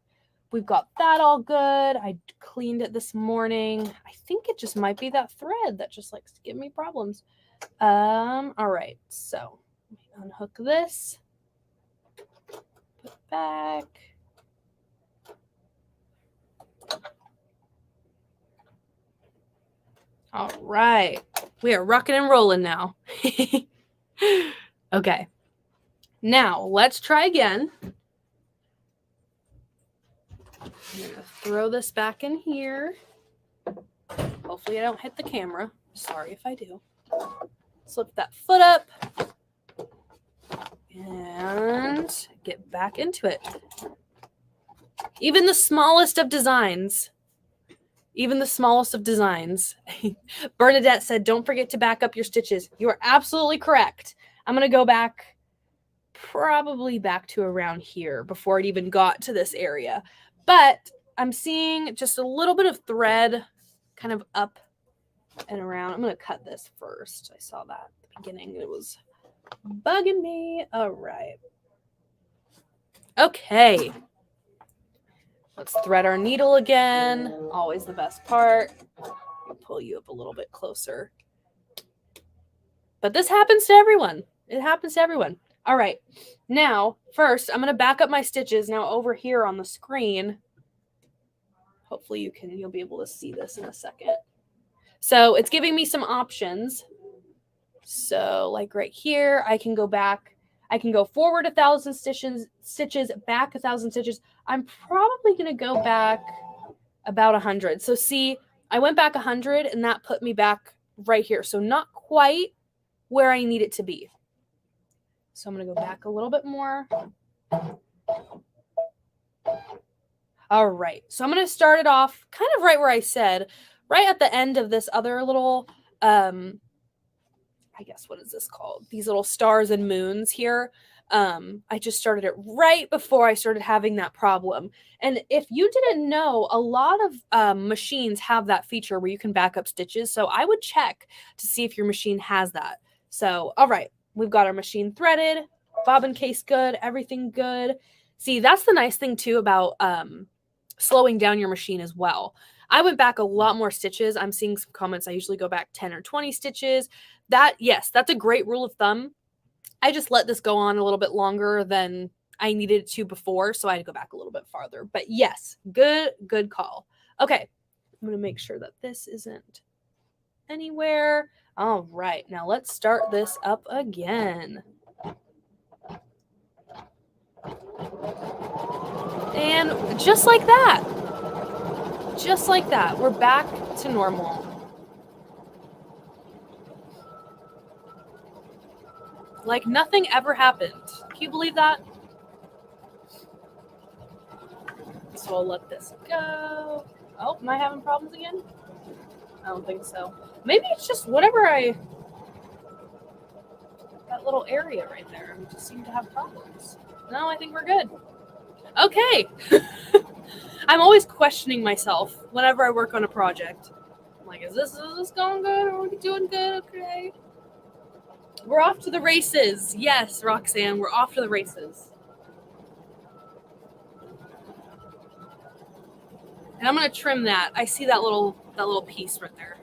we've got that all good. I cleaned it this morning. I think it just might be that thread that just likes to give me problems. All right, so let me unhook this. Put it back. All right, we are rocking and rolling now. Okay, now let's try again. I'm gonna throw this back in here. Hopefully I don't hit the camera. Sorry if I do. Let's lift that foot up and get back into it. Even the smallest of designs, Bernadette said, don't forget to back up your stitches. You are absolutely correct. I'm going to go back, probably back to around here before it even got to this area. But I'm seeing just a little bit of thread kind of up and around. I'm going to cut this first. I saw that at the beginning. It was bugging me. All right. Okay. Let's thread our needle again. Always the best part. I'll pull you up a little bit closer. But this happens to everyone. It happens to everyone. All right. Now, first, I'm going to back up my stitches. Now, over here on the screen, hopefully you'll be able to see this in a second. So it's giving me some options. So like right here, I can go back. I can go forward 1,000 stitches, back 1,000 stitches. I'm probably going to go back about 100. So see, I went back 100 and that put me back right here. So not quite where I need it to be. So I'm going to go back a little bit more. All right. So I'm going to start it off kind of right where I said, right at the end of this other little, I guess, what is this called? These little stars and moons here. I just started it right before I started having that problem. And if you didn't know, a lot of machines have that feature where you can back up stitches. So I would check to see if your machine has that. So, all right, we've got our machine threaded, bobbin case good, everything good. See, that's the nice thing too about slowing down your machine as well. I went back a lot more stitches. I'm seeing some comments. I usually go back 10 or 20 stitches. Yes, that's a great rule of thumb. I just let this go on a little bit longer than I needed it to before, so I had to go back a little bit farther. But yes, good call. Okay, I'm going to make sure that this isn't anywhere. All right, now let's start this up again. And just like that, we're back to normal. Like nothing ever happened. Can you believe that? So I'll let this go. Oh, am I having problems again? I don't think so. Maybe it's just whatever that little area right there. We just seem to have problems. No, I think we're good. Okay. I'm always questioning myself whenever I work on a project. I'm like, is this going good? Are we doing good? Okay. We're off to the races. Yes, Roxanne, we're off to the races. And I'm going to trim that. I see that little piece right there.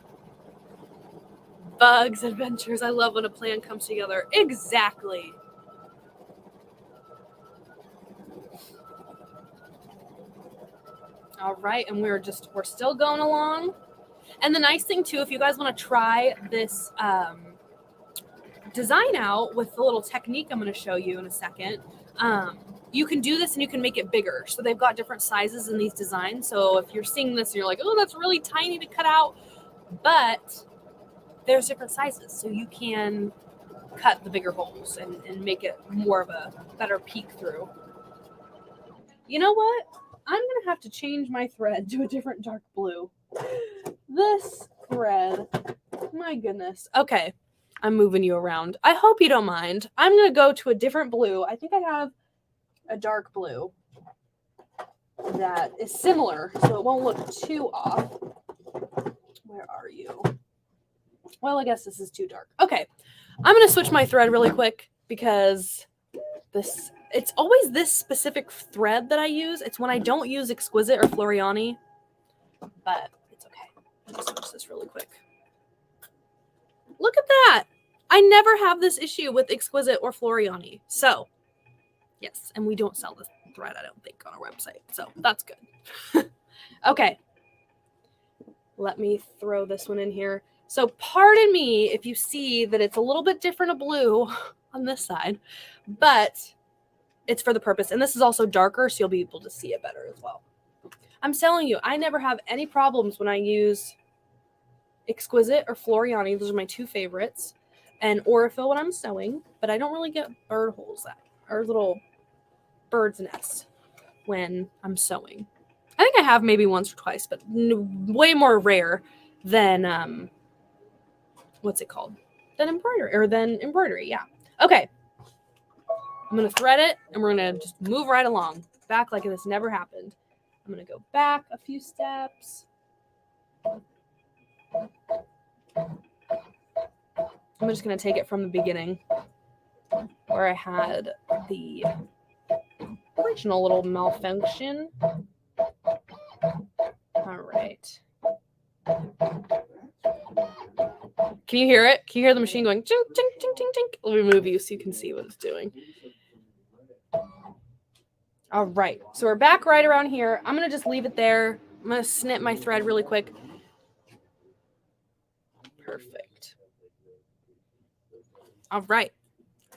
Bugs, adventures. I love when a plan comes together. Exactly. All right, and we're still going along. And the nice thing too, if you guys want to try this design out with the little technique I'm going to show you in a second, you can do this and you can make it bigger. So they've got different sizes in these designs. So if you're seeing this and you're like, oh, that's really tiny to cut out, but there's different sizes. So you can cut the bigger holes and make it more of a better peek through. You know what? I'm going to have to change my thread to a different dark blue. This thread, my goodness. Okay, I'm moving you around. I hope you don't mind. I'm going to go to a different blue. I think I have a dark blue that is similar, so it won't look too off. Where are you? Well, I guess this is too dark. Okay, I'm going to switch my thread really quick because it's always this specific thread that I use. It's when I don't use Exquisite or Floriani, but it's okay. I'll just switch this really quick. Look at that. I never have this issue with Exquisite or Floriani. So, yes, and we don't sell this thread, I don't think, on our website. So, that's good. Okay. Let me throw this one in here. So, pardon me if you see that it's a little bit different of blue on this side, but it's for the purpose. And this is also darker, so you'll be able to see it better as well. I'm telling you, I never have any problems when I use Exquisite or Floriani. Those are my two favorites. and Aurifil when I'm sewing, but I don't really get bird holes or little bird's nests when I'm sewing. I think I have maybe once or twice, but way more rare than what's it called? Than embroidery, yeah. Okay. I'm gonna thread it and we're gonna just move right along. Back like this never happened. I'm gonna go back a few steps. I'm just gonna take it from the beginning where I had the original little malfunction. All right. Can you hear it? Can you hear the machine going ching, ching, ching, ching, ching? Let me move you so you can see what it's doing. All right. So we're back right around here. I'm going to just leave it there. I'm going to snip my thread really quick. Perfect. All right.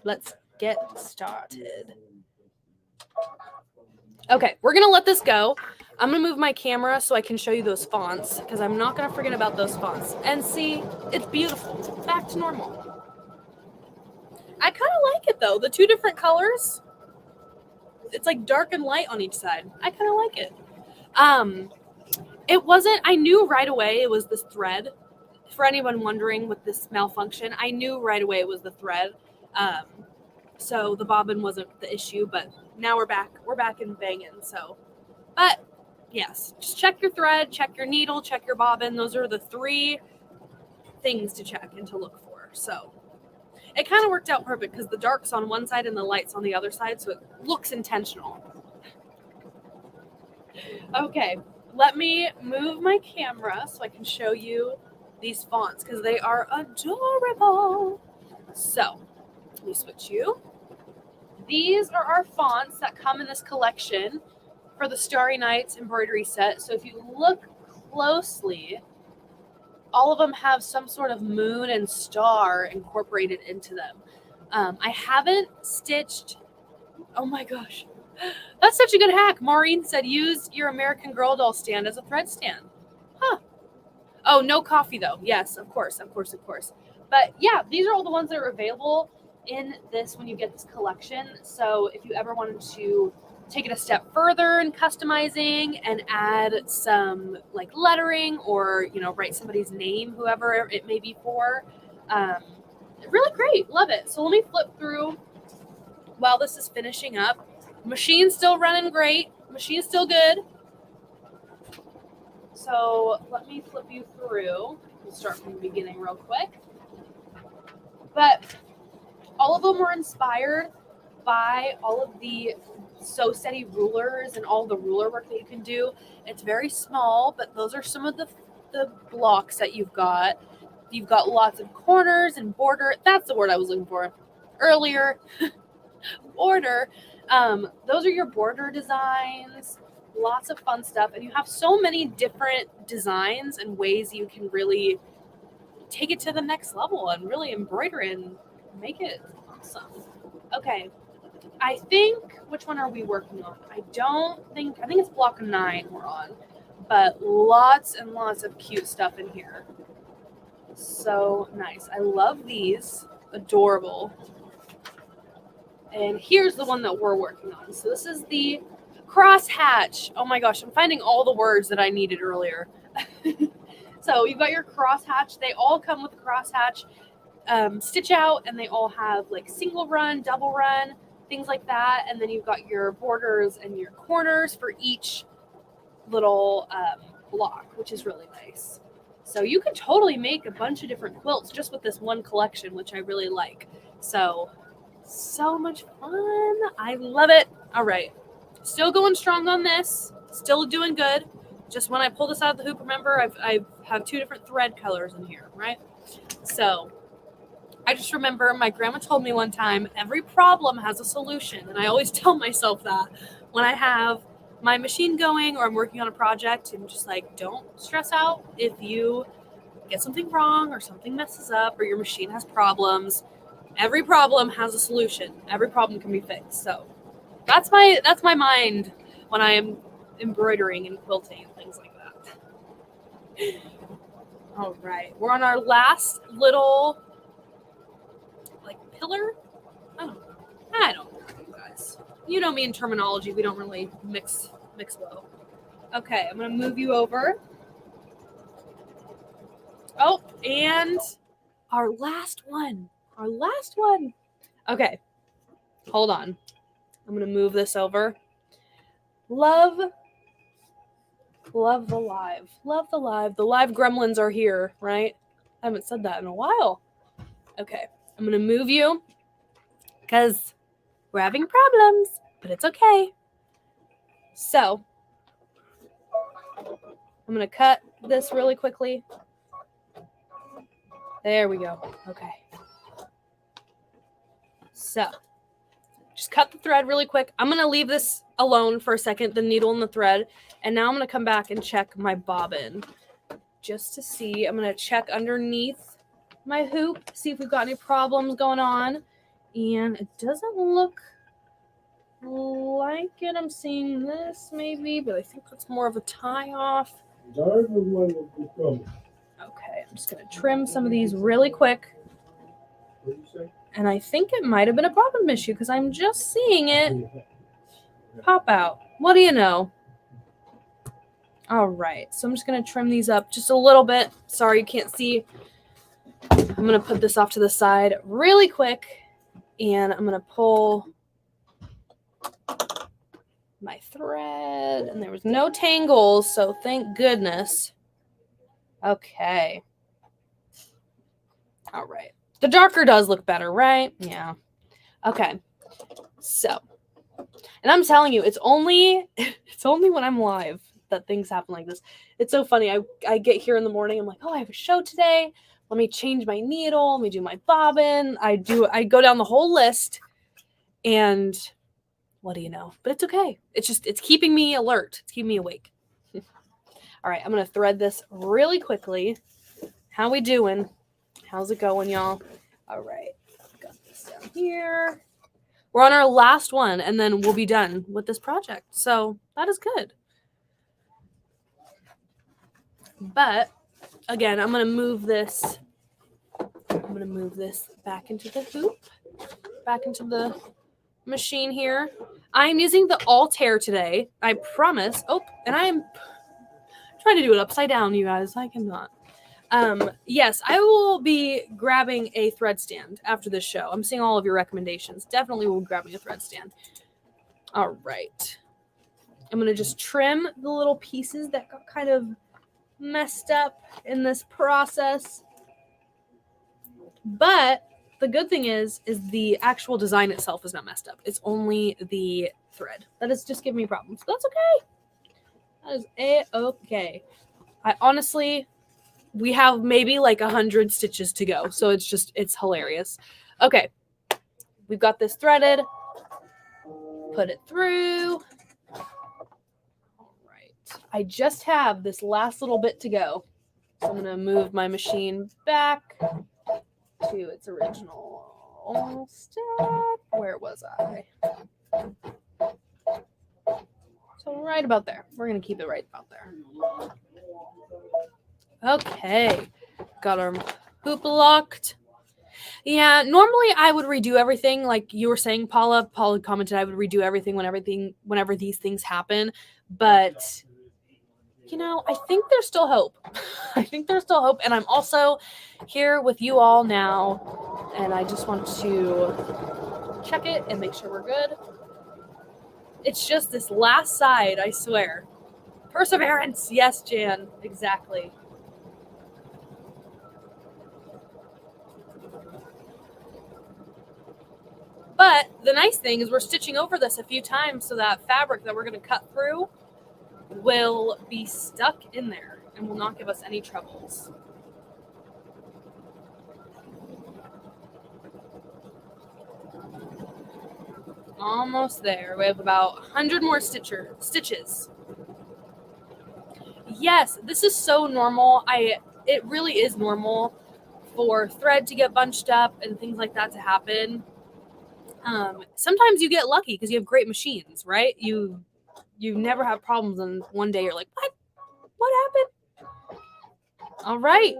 Let's get started. Okay, we're going to let this go. I'm going to move my camera so I can show you those fonts because I'm not going to forget about those fonts. And see, it's beautiful. Back to normal. I kind of like it though. The two different colors. It's like dark and light on each side. I kind of like it. It wasn't, I knew right away it was this thread. For anyone wondering with this malfunction, I knew right away it was the thread. So the bobbin wasn't the issue, but now we're back and banging. So, but yes, just check your thread, check your needle, check your bobbin. Those are the three things to check and to look for. So it kind of worked out perfect because the dark's on one side and the light's on the other side, so it looks intentional. Okay, let me move my camera so I can show you these fonts because they are adorable. So, let me switch you. These are our fonts that come in this collection for the Starry Nights embroidery set. So if you look closely, all of them have some sort of moon and star incorporated into them. I haven't stitched, oh my gosh, that's such a good hack. Maureen said use your American Girl doll stand as a thread stand. Huh. Oh, no coffee though. Yes, of course. But yeah, these are all the ones that are available in this when you get this collection. So if you ever wanted to take it a step further in customizing and add some like lettering or, you know, write somebody's name, whoever it may be for, really great. Love it. So let me flip through while this is finishing up. Machine's still running great. Machine's still good. So let me flip you through. We'll start from the beginning real quick. But all of them were inspired by all of the Sew Steady rulers and all the ruler work that you can do. It's very small, but those are some of the blocks that you've got. You've got lots of corners and border. That's the word I was looking for earlier. Border. Those are your border designs. Lots of fun stuff. And you have so many different designs and ways you can really take it to the next level and really embroider it and make it awesome. Okay. I think, which one are we working on? I think it's block 9 we're on, but lots and lots of cute stuff in here. So nice. I love these. Adorable. And here's the one that we're working on. So this is the crosshatch. Oh my gosh, I'm finding all the words that I needed earlier. So you've got your crosshatch. They all come with a crosshatch stitch out, and they all have like single run, double run, things like that. And then you've got your borders and your corners for each little block, which is really nice. So you could totally make a bunch of different quilts just with this one collection, which I really like. So much fun. I love it. All right. Still going strong on this. Still doing good. Just when I pull this out of the hoop, remember, I have 2 different thread colors in here, right? So I just remember my grandma told me one time, every problem has a solution. And I always tell myself that when I have my machine going or I'm working on a project, and just like, don't stress out if you get something wrong or something messes up or your machine has problems. Every problem has a solution. Every problem can be fixed. So that's my mind when I am embroidering and quilting and things like that. All right, we're on our last little pillar? I don't know, you guys. You know me in terminology. We don't really mix well. Okay, I'm going to move you over. Oh, and our last one. Okay, hold on. I'm going to move this over. Love the live. Love the live. The live gremlins are here, right? I haven't said that in a while. Okay, I'm going to move you because we're having problems, but it's okay. So, I'm going to cut this really quickly. There we go. Okay. So, just cut the thread really quick. I'm going to leave this alone for a second, the needle and the thread. And now I'm going to come back and check my bobbin just to see. I'm going to check underneath my hoop, see if we've got any problems going on. And it doesn't look like it. I'm seeing this maybe, but I think it's more of a tie off. Okay, I'm just going to trim some of these really quick. And I think it might have been a bobbin issue because I'm just seeing it pop out. What do you know? All right, so I'm just going to trim these up just a little bit. Sorry you can't see. I'm going to put this off to the side really quick, and I'm going to pull my thread, and there was no tangles, so thank goodness. Okay. All right. The darker does look better, right? Yeah. Okay. So, and I'm telling you, it's only when I'm live that things happen like this. It's so funny. I get here in the morning. I'm like, oh, I have a show today. Let me change my needle. Let me do my bobbin. I go down the whole list, and what do you know? But it's okay. It's keeping me alert. It's keeping me awake. All right, I'm gonna thread this really quickly. How we doing? How's it going, y'all? All right, got this down here. We're on our last one, and then we'll be done with this project. So that is good. But again, I'm gonna move this back into the hoop, back into the machine here. I'm using the Altair today. I promise. Oh, and I'm trying to do it upside down, you guys. I cannot. Yes, I will be grabbing a thread stand after this show. I'm seeing all of your recommendations. Definitely will be grabbing a thread stand. All right. I'm going to just trim the little pieces that got kind of messed up in this process. But the good thing is the actual design itself is not messed up. It's only the thread that is just giving me problems. That's okay. That is a-okay. We have maybe like 100 stitches to go. So it's hilarious. Okay. We've got this threaded. Put it through. All right. I just have this last little bit to go. So I'm going to move my machine back to its original step. Where was I? So right about there. We're going to keep it right about there. Okay. Got our hoop locked. Yeah, normally I would redo everything like you were saying, Paula. Paula commented I would redo everything whenever these things happen. But, you know, I think there's still hope. I think there's still hope. And I'm also here with you all now. And I just want to check it and make sure we're good. It's just this last side, I swear. Perseverance. Yes, Jan. Exactly. But the nice thing is we're stitching over this a few times so that fabric that we're going to cut through will be stuck in there and will not give us any troubles. Almost there. We have about 100 more stitches. Yes, this is so normal. It really is normal for thread to get bunched up and things like that to happen. Sometimes you get lucky because you have great machines, right? You never have problems, and one day you're like, what happened? All right,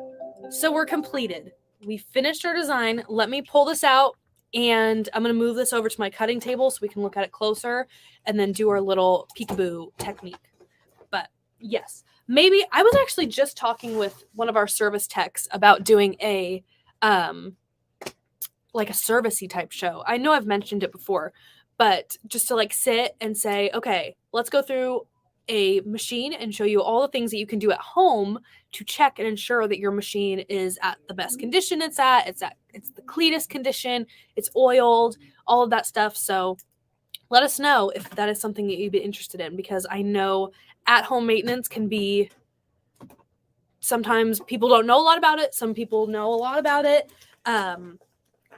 so we're completed. We finished our design. Let me pull this out And I'm going to move this over to my cutting table so we can look at it closer and then do our little peekaboo technique. But yes, maybe I was actually just talking with one of our service techs about doing a like a servicey type show. I know I've mentioned it before, but just to like sit and say, okay, let's go through a machine and show you all the things that you can do at home to check and ensure that your machine is at the best condition it's the cleanest condition, it's oiled, all of that stuff. So let us know if that is something that you'd be interested in, because I know at-home maintenance can be, sometimes people don't know a lot about it, some people know a lot about it.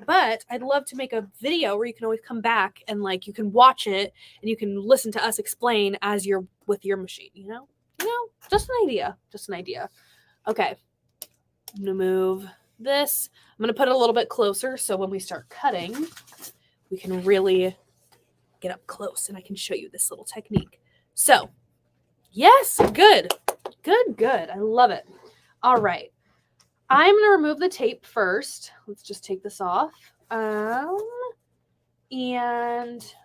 But I'd love to make a video where you can always come back and like you can watch it and you can listen to us explain as you're with your machine, you know, just an idea. Okay, I'm gonna move this. I'm gonna put it a little bit closer so when we start cutting, we can really get up close and I can show you this little technique. So yes, good. I love it. All right. I'm going to remove the tape first. Let's just take this off. And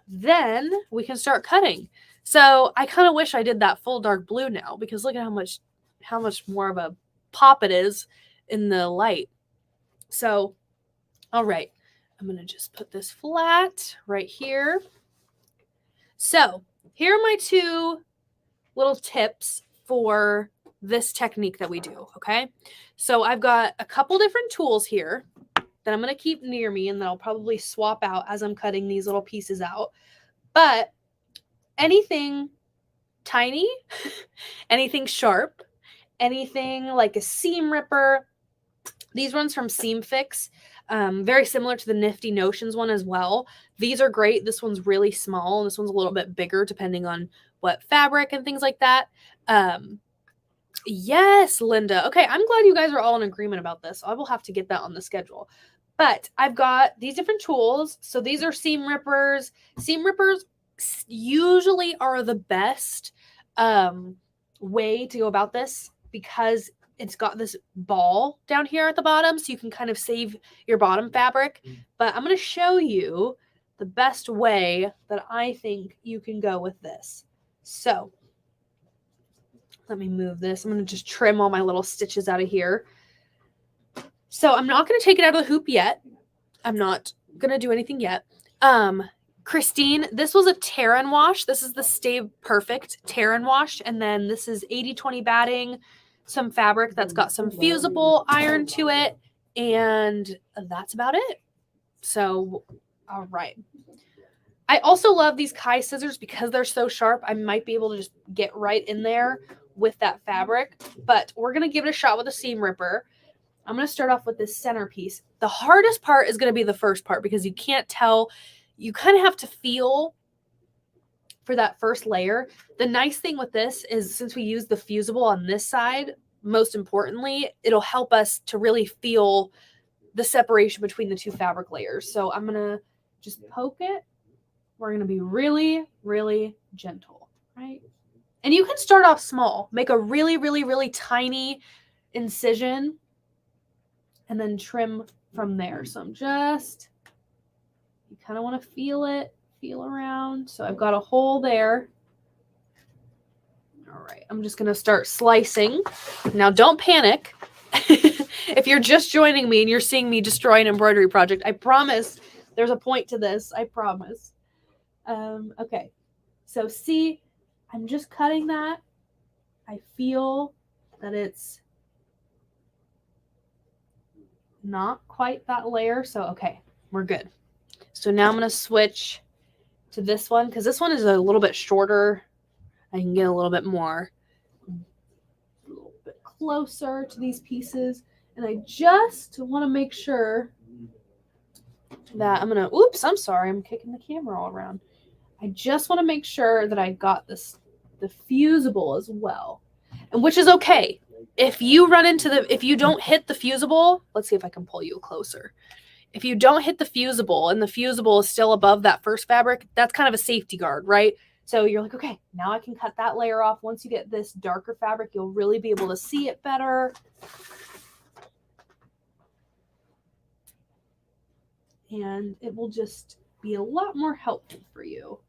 then we can start cutting. So I kind of wish I did that full dark blue now, because look at how much more of a pop it is in the light. So, all right, I'm going to just put this flat right here. So here are my two little tips for this technique that we do, okay? So I've got a couple different tools here that I'm going to keep near me and that I'll probably swap out as I'm cutting these little pieces out. But anything tiny, anything sharp, anything like a seam ripper, these ones from Seam Fix, very similar to the Nifty Notions one as well. These are great. This one's really small and this one's a little bit bigger depending on what fabric and things like that. Yes, Linda. Okay, I'm glad you guys are all in agreement about this. I will have to get that on the schedule. But I've got these different tools. So these are seam rippers. Seam rippers usually are the best way to go about this because it's got this ball down here at the bottom, so you can kind of save your bottom fabric. But I'm going to show you the best way that I think you can go with this. So let me move this. I'm going to just trim all my little stitches out of here. So I'm not going to take it out of the hoop yet. I'm not going to do anything yet. Christine, this was a tear and wash. This is the StayPerfect tear and wash. And then this is 80/20 batting, some fabric that's got some fusible iron to it. And that's about it. So, all right. I also love these Kai scissors because they're so sharp. I might be able to just get right in there with that fabric, but we're going to give it a shot with a seam ripper. I'm going to start off with this centerpiece. The hardest part is going to be the first part because you can't tell. You kind of have to feel for that first layer. The nice thing with this is since we use the fusible on this side, most importantly, it'll help us to really feel the separation between the two fabric layers. So I'm going to just poke it. We're going to be really, really gentle, right? And you can start off small. Make a really, really, really tiny incision and then trim from there. So I'm just, you kind of want to feel it, feel around. So I've got a hole there. All right, I'm just going to start slicing. Now don't panic. If you're just joining me and you're seeing me destroy an embroidery project, I promise there's a point to this. I promise. Okay, so see, I'm just cutting that. I feel that it's not quite that layer. So, okay, we're good. So now I'm going to switch to this one because this one is a little bit shorter. I can get a little bit closer to these pieces. And I just want to make sure that I'm going to, oops, I'm sorry. I'm kicking the camera all around. I just want to make sure that I got the fusible as well, and which is okay. If you run into if you don't hit the fusible, let's see if I can pull you closer. If you don't hit the fusible and the fusible is still above that first fabric, that's kind of a safety guard, right? So you're like, okay, now I can cut that layer off. Once you get this darker fabric, you'll really be able to see it better. and it will just be a lot more helpful for you.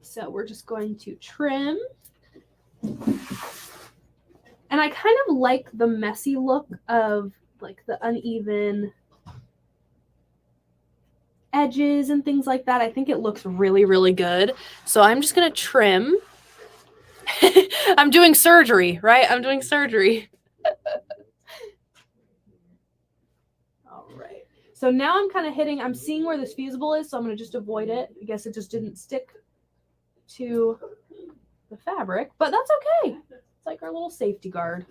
So we're just going to trim. And I kind of like the messy look of like the uneven edges and things like that. I think it looks really, really good. So I'm just going to trim. I'm doing surgery, right? I'm doing surgery. All right. So now I'm kind of hitting, I'm seeing where this fusible is, so I'm going to just avoid it. I guess it just didn't stick to the fabric, but that's okay. It's like our little safety guard.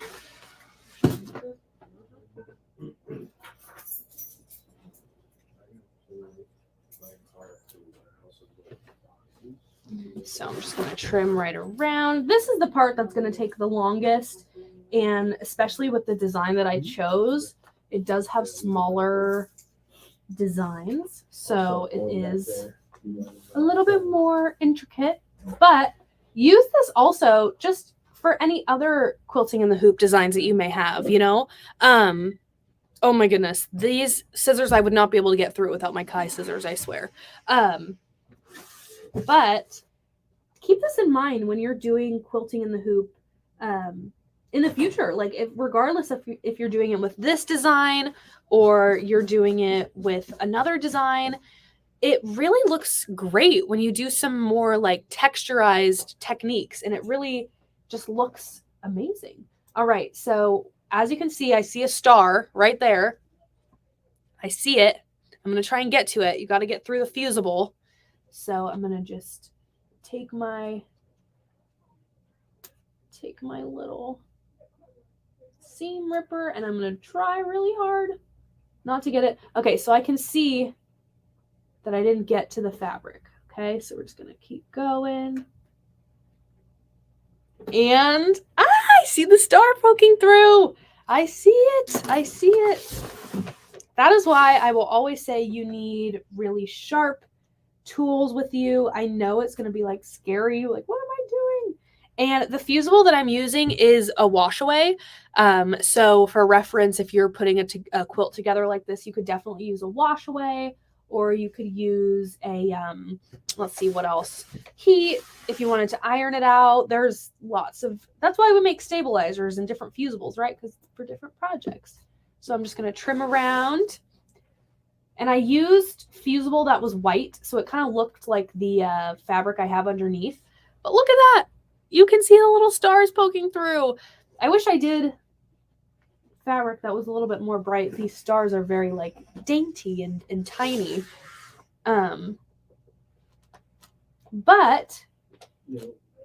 So I'm just going to trim right around. This is the part that's going to take the longest, and especially with the design that I chose, it does have smaller designs, so it is a little bit more intricate, but use this also just for any other quilting in the hoop designs that you may have, you know. Oh my goodness, these scissors I would not be able to get through without my Kai scissors, I swear. But keep this in mind when you're doing quilting in the hoop in the future. Like, regardless if you're doing it with this design or you're doing it with another design, it really looks great when you do some more like texturized techniques, and it really just looks amazing. All right, so as you can see, I see a star right there. I see it. I'm going to try and get to it. You got to get through the fusible. So I'm going to just take my little seam ripper, and I'm going to try really hard not to get it. Okay, so I can see that I didn't get to the fabric. Okay, so we're just going to keep going. And I see the star poking through. I see it. I see it. That is why I will always say you need really sharp tools with you. I know it's going to be like scary, like, what am I doing? And the fusible that I'm using is a wash away. So for reference, if you're putting a quilt together like this, you could definitely use a wash away, or you could use a, let's see what else. Heat, if you wanted to iron it out. There's lots of, that's why we make stabilizers and different fusibles, right? Because for different projects. So I'm just going to trim around. And I used fusible that was white, so it kind of looked like the fabric I have underneath. But look at that. You can see the little stars poking through. I wish I did fabric that was a little bit more bright. These stars are very like dainty and tiny. But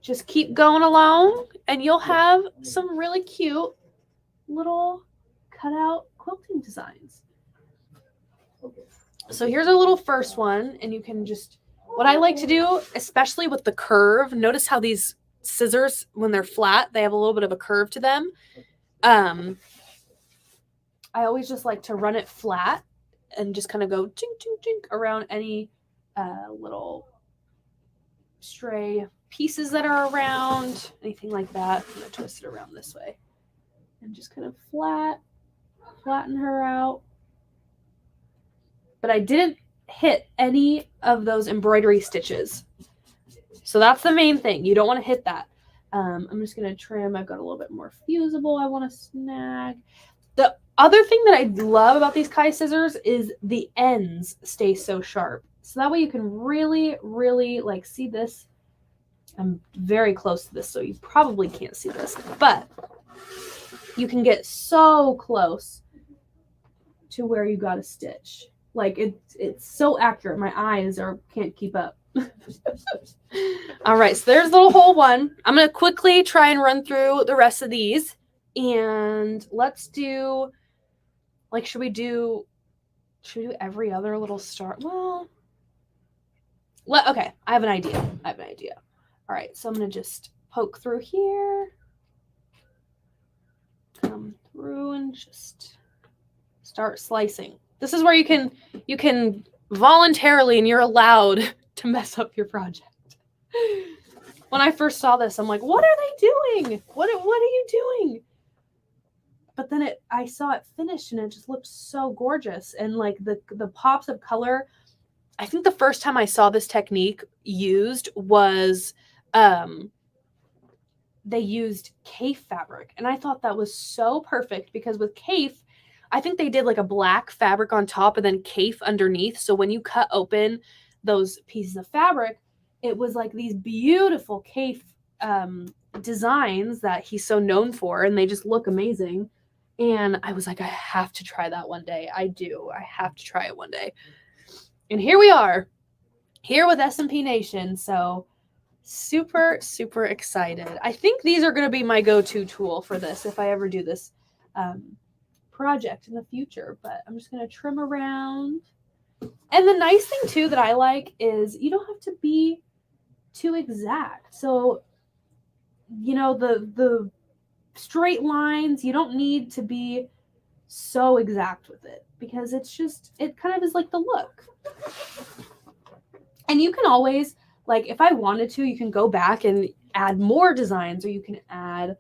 just keep going along and you'll have some really cute little cutout quilting designs. So here's a little first one, and you can just, what I like to do, especially with the curve, notice how these scissors, when they're flat, they have a little bit of a curve to them. I always just like to run it flat and just kind of go chink, chink, chink around any little stray pieces that are around, anything like that. I'm going to twist it around this way and just kind of flatten her out. But I didn't hit any of those embroidery stitches. So that's the main thing. You don't want to hit that. I'm just going to trim. I've got a little bit more fusible I want to snag. The other thing that I love about these Kai scissors is the ends stay so sharp. So that way you can really, really like see this. I'm very close to this, so you probably can't see this, but you can get so close to where you got to stitch. Like it's so accurate. My eyes can't keep up. All right, so there's little hole one. I'm going to quickly try and run through the rest of these. And let's do, like, should we do every other little star? Well, okay, I have an idea. All right, so I'm going to just poke through here. Come through and just start slicing. This is where you can voluntarily, and you're allowed to mess up your project. When I first saw this, I'm like, what are they doing? What are you doing? but then I saw it finished and it just looked so gorgeous. And like the pops of color, I think the first time I saw this technique used was, they used kaffe fabric. And I thought that was so perfect because with kaffe, I think they did like a black fabric on top and then kaffe underneath. So when you cut open those pieces of fabric, it was like these beautiful kaffe designs that he's so known for, and they just look amazing. And I was like, I have to try that one day. I have to try it one day. And here we are, here with SMP Nation. So super, super excited. I think these are going to be my go-to tool for this if I ever do this project in the future. But I'm just going to trim around. And the nice thing too that I like is you don't have to be too exact. So, you know, the straight lines, you don't need to be so exact with it because it's just, it kind of is like the look. And you can always, like, if I wanted to, you can go back and add more designs, or you can add,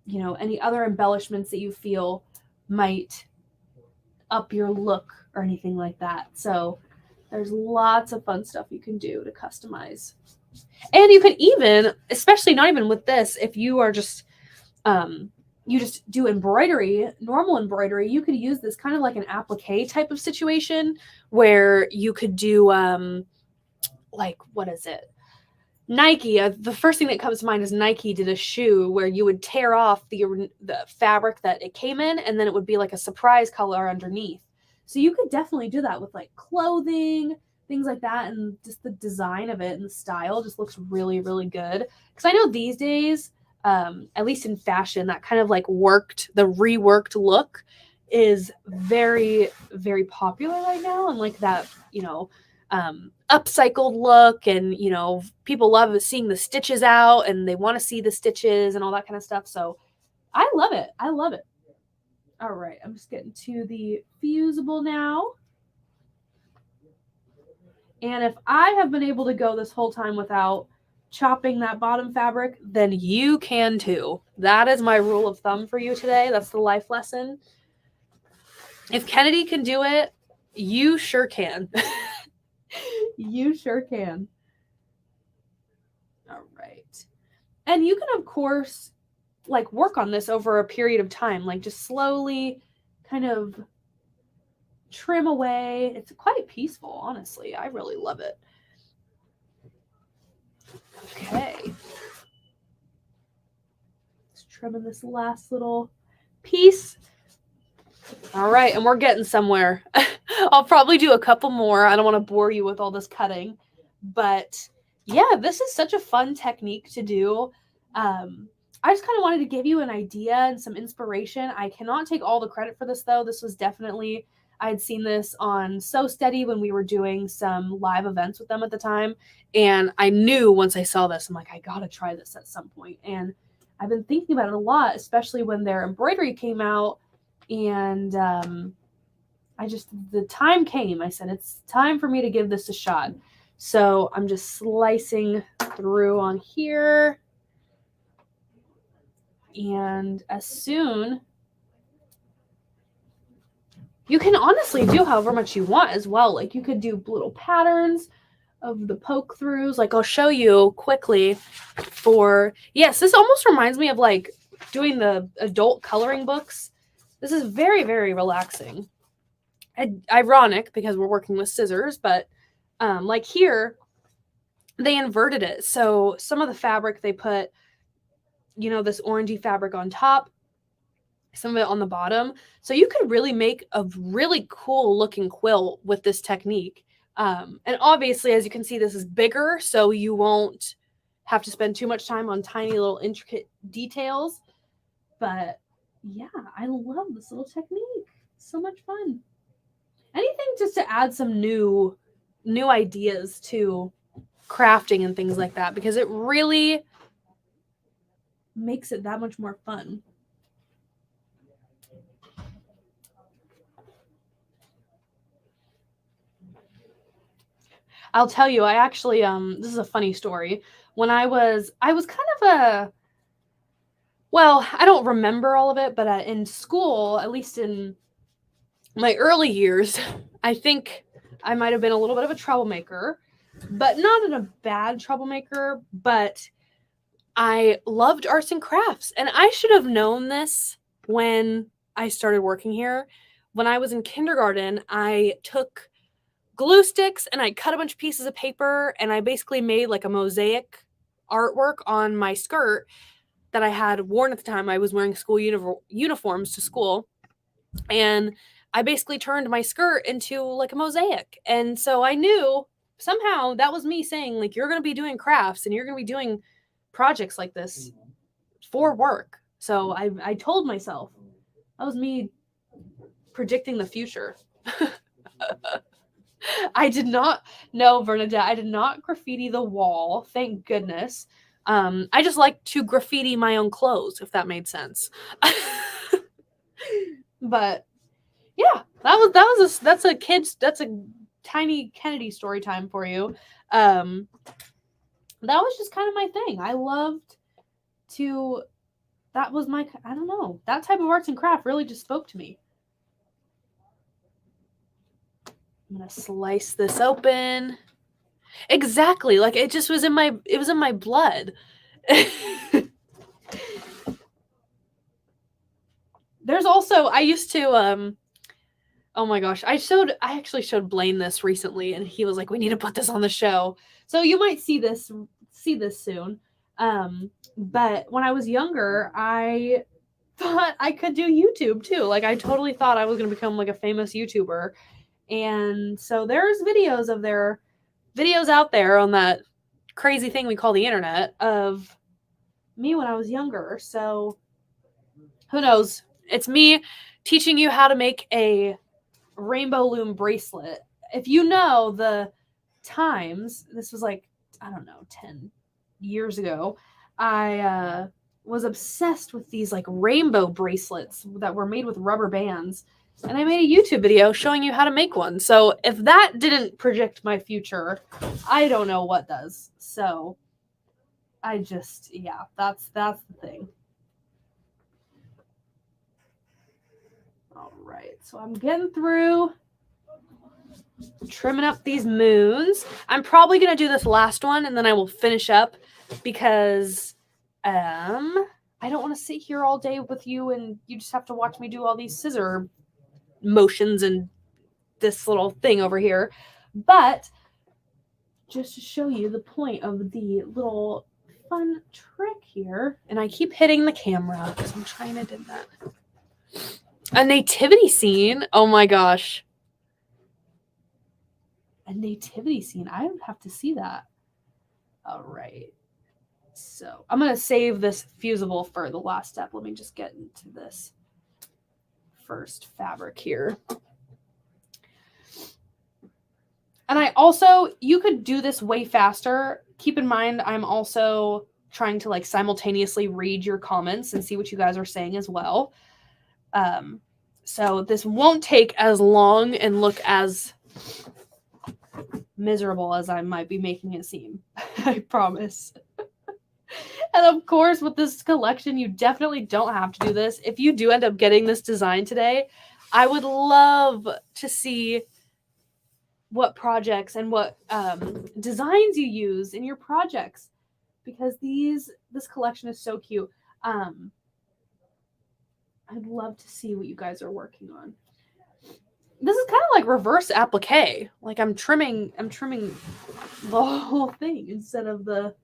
you know, any other embellishments that you feel might up your look or anything like that. So there's lots of fun stuff you can do to customize. And you can even, especially not even with this, if you are just, you just do embroidery, normal embroidery, you could use this kind of like an applique type of situation where you could do, like, what is it? Nike, the first thing that comes to mind is Nike did a shoe where you would tear off the fabric that it came in, and then it would be like a surprise color underneath. So you could definitely do that with like clothing, things like that, and just the design of it and the style just looks really, really good. Because I know these days, at least in fashion, that kind of like the reworked look is very, very popular right now. And like that, you know, upcycled look, and you know, people love seeing the stitches out and they want to see the stitches and all that kind of stuff. So I love it. I love it. All right, I'm just getting to the fusible now. And if I have been able to go this whole time without chopping that bottom fabric, then you can too. That is my rule of thumb for you today. That's the life lesson. If Kennedy can do it, you sure can. You sure can. All right. And you can, of course, like work on this over a period of time, like just slowly kind of trim away. It's quite peaceful, honestly. I really love it. Okay. Let's trim in this last little piece. All right, and we're getting somewhere. I'll probably do a couple more. I don't want to bore you with all this cutting, but yeah, this is such a fun technique to do. I just kind of wanted to give you an idea and some inspiration. I cannot take all the credit for this though. This was definitely, I had seen this on So Steady when we were doing some live events with them at the time. And I knew once I saw this, I'm like, I gotta try this at some point. And I've been thinking about it a lot, especially when their embroidery came out. And the time came. I said, it's time for me to give this a shot. So I'm just slicing through on here. And as soon, you can honestly do however much you want as well. Like you could do little patterns of the poke throughs. Like I'll show you quickly yes, this almost reminds me of like doing the adult coloring books. This is very, very relaxing. Ironic because we're working with scissors, but like here, they inverted it. So some of the fabric they put, you know, this orangey fabric on top, some of it on the bottom. So you could really make a really cool looking quilt with this technique. And obviously, as you can see, this is bigger, so you won't have to spend too much time on tiny little intricate details. But yeah, I love this little technique. So much fun. Anything just to add some new ideas to crafting and things like that, because it really makes it that much more fun. I'll tell you, I actually, this is a funny story. When I was kind of Well, I don't remember all of it, but in school, at least in my early years, I think I might have been a little bit of a troublemaker, but not in a bad troublemaker, but I loved arts and crafts. And I should have known this when I started working here. When I was in kindergarten, I took glue sticks and I cut a bunch of pieces of paper and I basically made like a mosaic artwork on my skirt that I had worn at the time. I was wearing school uniforms to school, and I basically turned my skirt into like a mosaic. And so I knew somehow that was me saying, like, you're going to be doing crafts and you're going to be doing projects like this for work. So I told myself, that was me predicting the future. I did not know, Bernadette, I did not graffiti the wall, thank goodness. I just like to graffiti my own clothes, if that made sense. But yeah, that's a tiny Kennedy story time for you. That was just kind of my thing. I loved to, that was my, I don't know, that type of arts and craft really just spoke to me. I'm gonna slice this open. Exactly, like it just was in my, it was in my blood. There's also, I used to, oh my gosh, I actually showed Blaine this recently, and he was like, we need to put this on the show. So you might see this soon. But when I was younger, I thought I could do YouTube too. Like, I totally thought I was going to become like a famous YouTuber. And so there's videos out there on that crazy thing we call the internet of me when I was younger. So who knows? It's me teaching you how to make a rainbow loom bracelet. If you know the times, this was like, I don't know, 10 years ago, I was obsessed with these like rainbow bracelets that were made with rubber bands. And I made a YouTube video showing you how to make one. So if that didn't predict my future, I don't know what does. So I just, yeah, that's the thing. All right, so I'm getting through, trimming up these moons. I'm probably going to do this last one and then I will finish up because I don't want to sit here all day with you and you just have to watch me do all these scissor motions and this little thing over here. But just to show you the point of the little fun trick here, and I keep hitting the camera because I'm trying to do that. A nativity scene. Oh my gosh. A nativity scene. I would have to see that. All right. So I'm going to save this fusible for the last step. Let me just get into this first fabric here. And I also, you could do this way faster. Keep in mind, I'm also trying to like simultaneously read your comments and see what you guys are saying as well. So this won't take as long and look as miserable as I might be making it seem. I promise. And of course, with this collection, you definitely don't have to do this. If you do end up getting this design today, I would love to see what projects and what designs you use in your projects, because this collection is so cute. I'd love to see what you guys are working on. This is kind of like reverse applique. Like I'm trimming the whole thing instead of the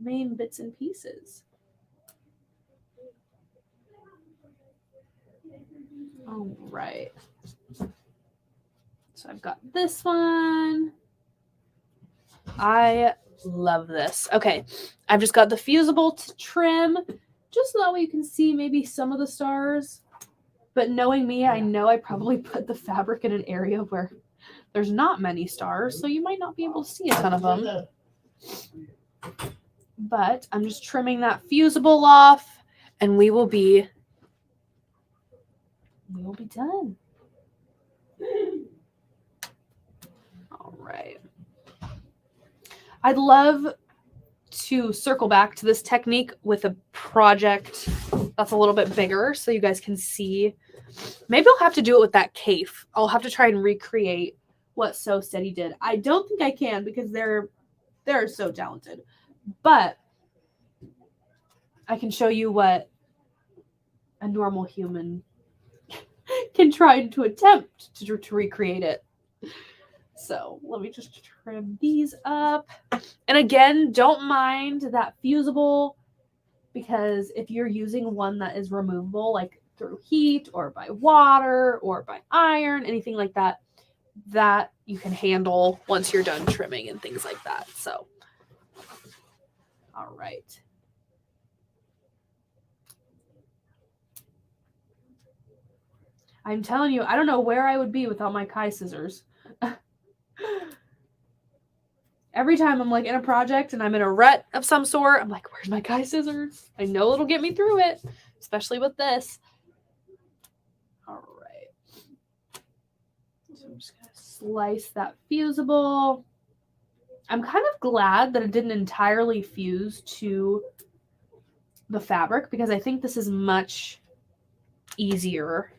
main bits and pieces. All right. So I've got this one. I love this. Okay, I've just got the fusible to trim, just so that way you can see maybe some of the stars. But knowing me, I know I probably put the fabric in an area where there's not many stars, so you might not be able to see a ton of them. But I'm just trimming that fusible off, and we will be done. All right. I'd love to circle back to this technique with a project that's a little bit bigger so you guys can see. Maybe I'll have to do it with that cafe. I'll have to try and recreate what Sew Steady did. I don't think I can because they're so talented. But I can show you what a normal human can try to attempt to recreate it. So let me just trim these up. And again, don't mind that fusible, because if you're using one that is removable, like through heat or by water or by iron, anything like that, that you can handle once you're done trimming and things like that. So, all right. I'm telling you, I don't know where I would be without my Kai scissors. Every time I'm like in a project and I'm in a rut of some sort, I'm like, where's my Kai scissors? I know it'll get me through it, especially with this. All right. So I'm just going to slice that fusible. I'm kind of glad that it didn't entirely fuse to the fabric, because I think this is much easier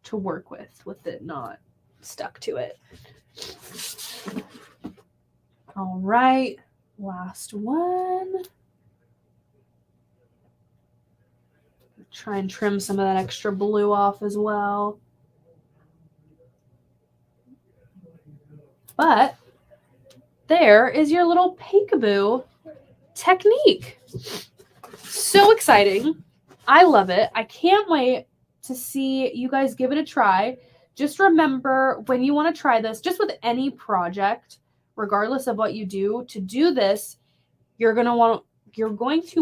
to work with it not stuck to it. All right, last one. Try and trim some of that extra blue off as well. But there is your little peekaboo technique. So exciting. I love it. I can't wait to see you guys give it a try. Just remember, when you want to try this, just with any project, regardless of what you do, to do this, you're going to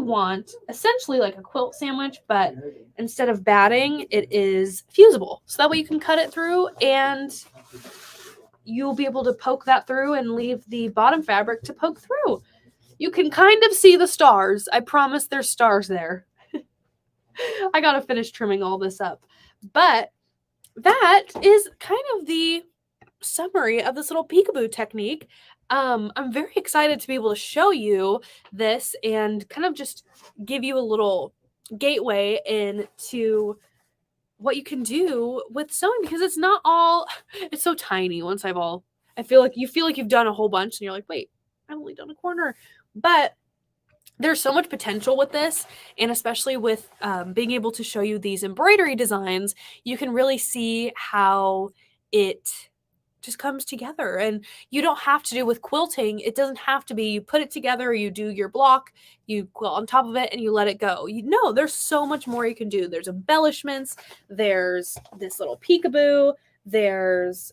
want essentially like a quilt sandwich, but instead of batting, it is fusible. So that way you can cut it through and you'll be able to poke that through and leave the bottom fabric to poke through. You can kind of see the stars. I promise there's stars there. I got to finish trimming all this up. But that is kind of the summary of this little peekaboo technique. I'm very excited to be able to show you this and kind of just give you a little gateway into what you can do with sewing, because it's not all, it's so tiny once I feel like you've done a whole bunch and you're like, wait, I've only done a corner. But there's so much potential with this, and especially with being able to show you these embroidery designs, you can really see how it just comes together. And you don't have to do with quilting. It doesn't have to be you put it together, you do your block, you quilt on top of it, and you let it go. No, there's so much more you can do. There's embellishments. There's this little peekaboo. There's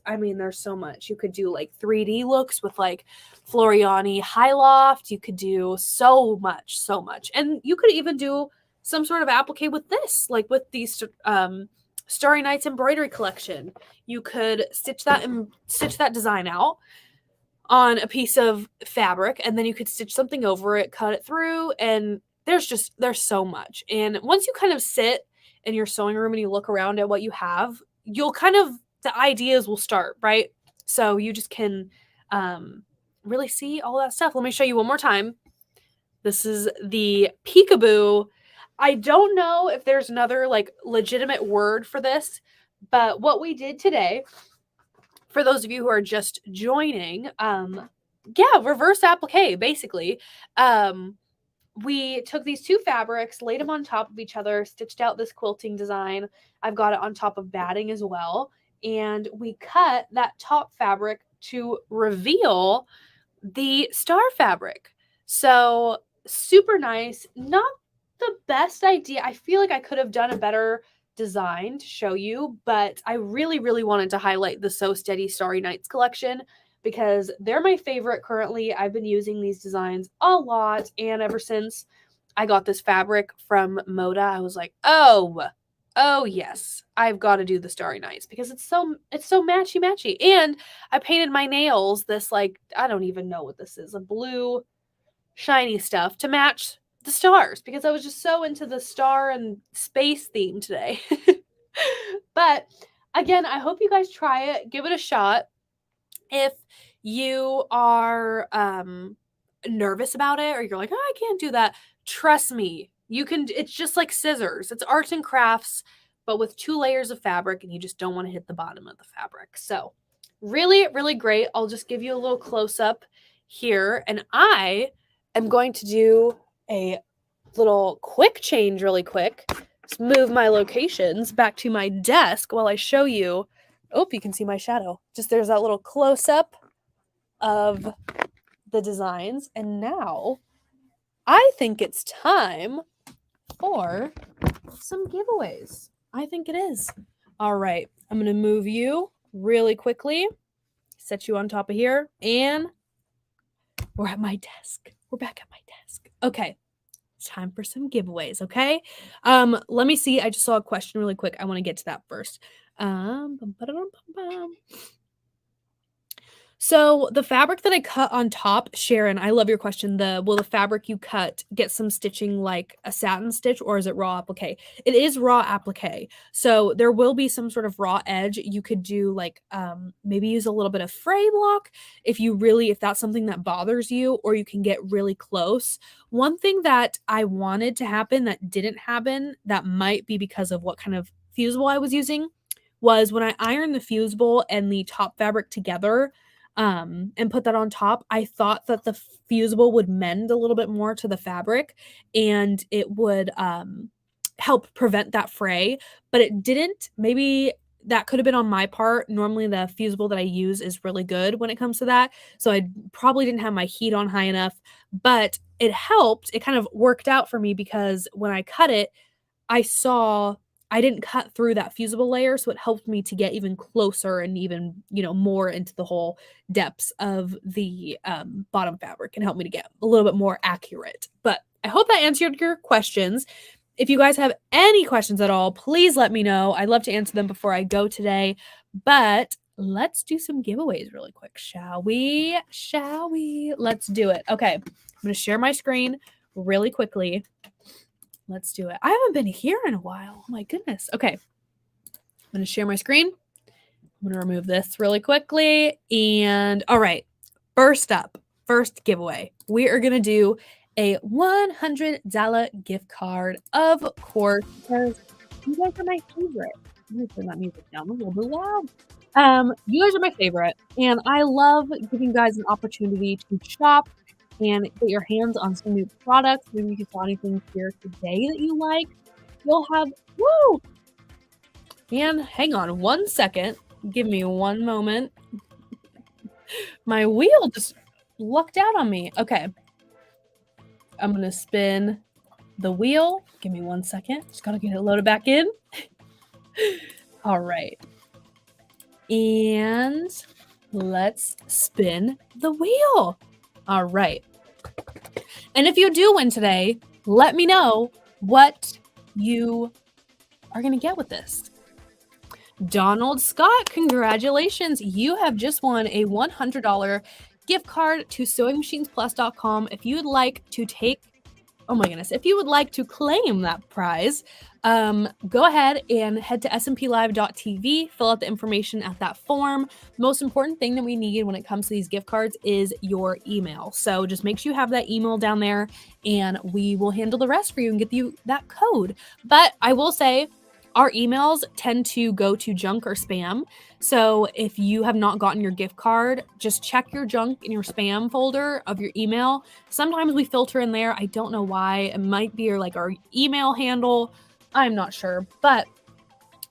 so much. You could do like 3D looks with like Floriani high loft. You could do so much. And you could even do some sort of applique with this, like with these Starry Nights Embroidery Collection. You could stitch that design out on a piece of fabric, and then you could stitch something over it, cut it through, and there's so much. And once you kind of sit in your sewing room and you look around at what you have, the ideas will start, right? So you just can really see all that stuff. Let me show you one more time. This is the peekaboo. I don't know if there's another like legitimate word for this, but what we did today, for those of you who are just joining, reverse applique, basically. We took these two fabrics, laid them on top of each other, stitched out this quilting design. I've got it on top of batting as well. And we cut that top fabric to reveal the star fabric. So super nice. Not the best idea. I feel like I could have done a better design to show you, but I really, really wanted to highlight the Sew Steady Starry Nights collection because they're my favorite currently. I've been using these designs a lot, and ever since I got this fabric from Moda, I was like, oh yes, I've got to do the Starry Nights because it's so matchy. And I painted my nails this, like, I don't even know what this is, a blue shiny stuff to match the stars, because I was just so into the star and space theme today. But again, I hope you guys try it, give it a shot. If you are nervous about it, or you're like, oh, I can't do that, trust me, you can. It's just like scissors. It's arts and crafts, but with 2 layers of fabric, and you just don't want to hit the bottom of the fabric. So really, really great. I'll just give you a little close-up here, and I am going to do a little quick change really quick. Just move my locations back to my desk while I show you. Oh, you can see my shadow. Just there's that little close-up of the designs. And now I think it's time for some giveaways. I think it is. All right. I'm going to move you really quickly, set you on top of here, and we're at my desk. We're back at my desk. Okay. It's time for some giveaways, okay? Let me see. I just saw a question really quick. I want to get to that first. So the fabric that I cut on top, Sharon, I love your question. Will the fabric you cut get some stitching like a satin stitch, or is it raw applique? It is raw applique. So there will be some sort of raw edge. You could do like maybe use a little bit of fray block if that's something that bothers you, or you can get really close. One thing that I wanted to happen that didn't happen, that might be because of what kind of fusible I was using, was when I ironed the fusible and the top fabric together, and put that on top, I thought that the fusible would mend a little bit more to the fabric, and it would help prevent that fray, but it didn't. Maybe that could have been on my part. Normally the fusible that I use is really good when it comes to that, so I probably didn't have my heat on high enough, but it helped. It kind of worked out for me because when I cut it, I saw I didn't cut through that fusible layer, so it helped me to get even closer and even, more into the whole depths of the bottom fabric, and helped me to get a little bit more accurate. But I hope that answered your questions. If you guys have any questions at all, please let me know. I'd love to answer them before I go today. But let's do some giveaways really quick, shall we? Shall we? Let's do it. Okay, I'm going to share my screen really quickly. Let's do it. I haven't been here in a while. Oh my goodness. Okay. I'm going to share my screen. I'm going to remove this really quickly. And all right. First giveaway. We are going to do a $100 gift card, of course, because you guys are my favorite. I'm going to turn that music down a little bit loud. You guys are my favorite, and I love giving you guys an opportunity to shop and get your hands on some new products. Maybe you saw anything here today that you like. You'll have, woo! And hang on one second. Give me one moment. My wheel just lucked out on me. Okay. I'm going to spin the wheel. Give me one second. Just got to get it loaded back in. All right. And let's spin the wheel. All right. And if you do win today, let me know what you are going to get with this. Donald Scott, congratulations. You have just won a $100 gift card to SewingMachinesPlus.com. If you would like to if you would like to claim that prize, go ahead and head to smplive.tv, fill out the information at that form. Most important thing that we need when it comes to these gift cards is your email. So just make sure you have that email down there, and we will handle the rest for you and get you that code. But I will say, our emails tend to go to junk or spam. So if you have not gotten your gift card, just check your junk and your spam folder of your email. Sometimes we filter in there. I don't know why. It might be our email handle. I'm not sure, but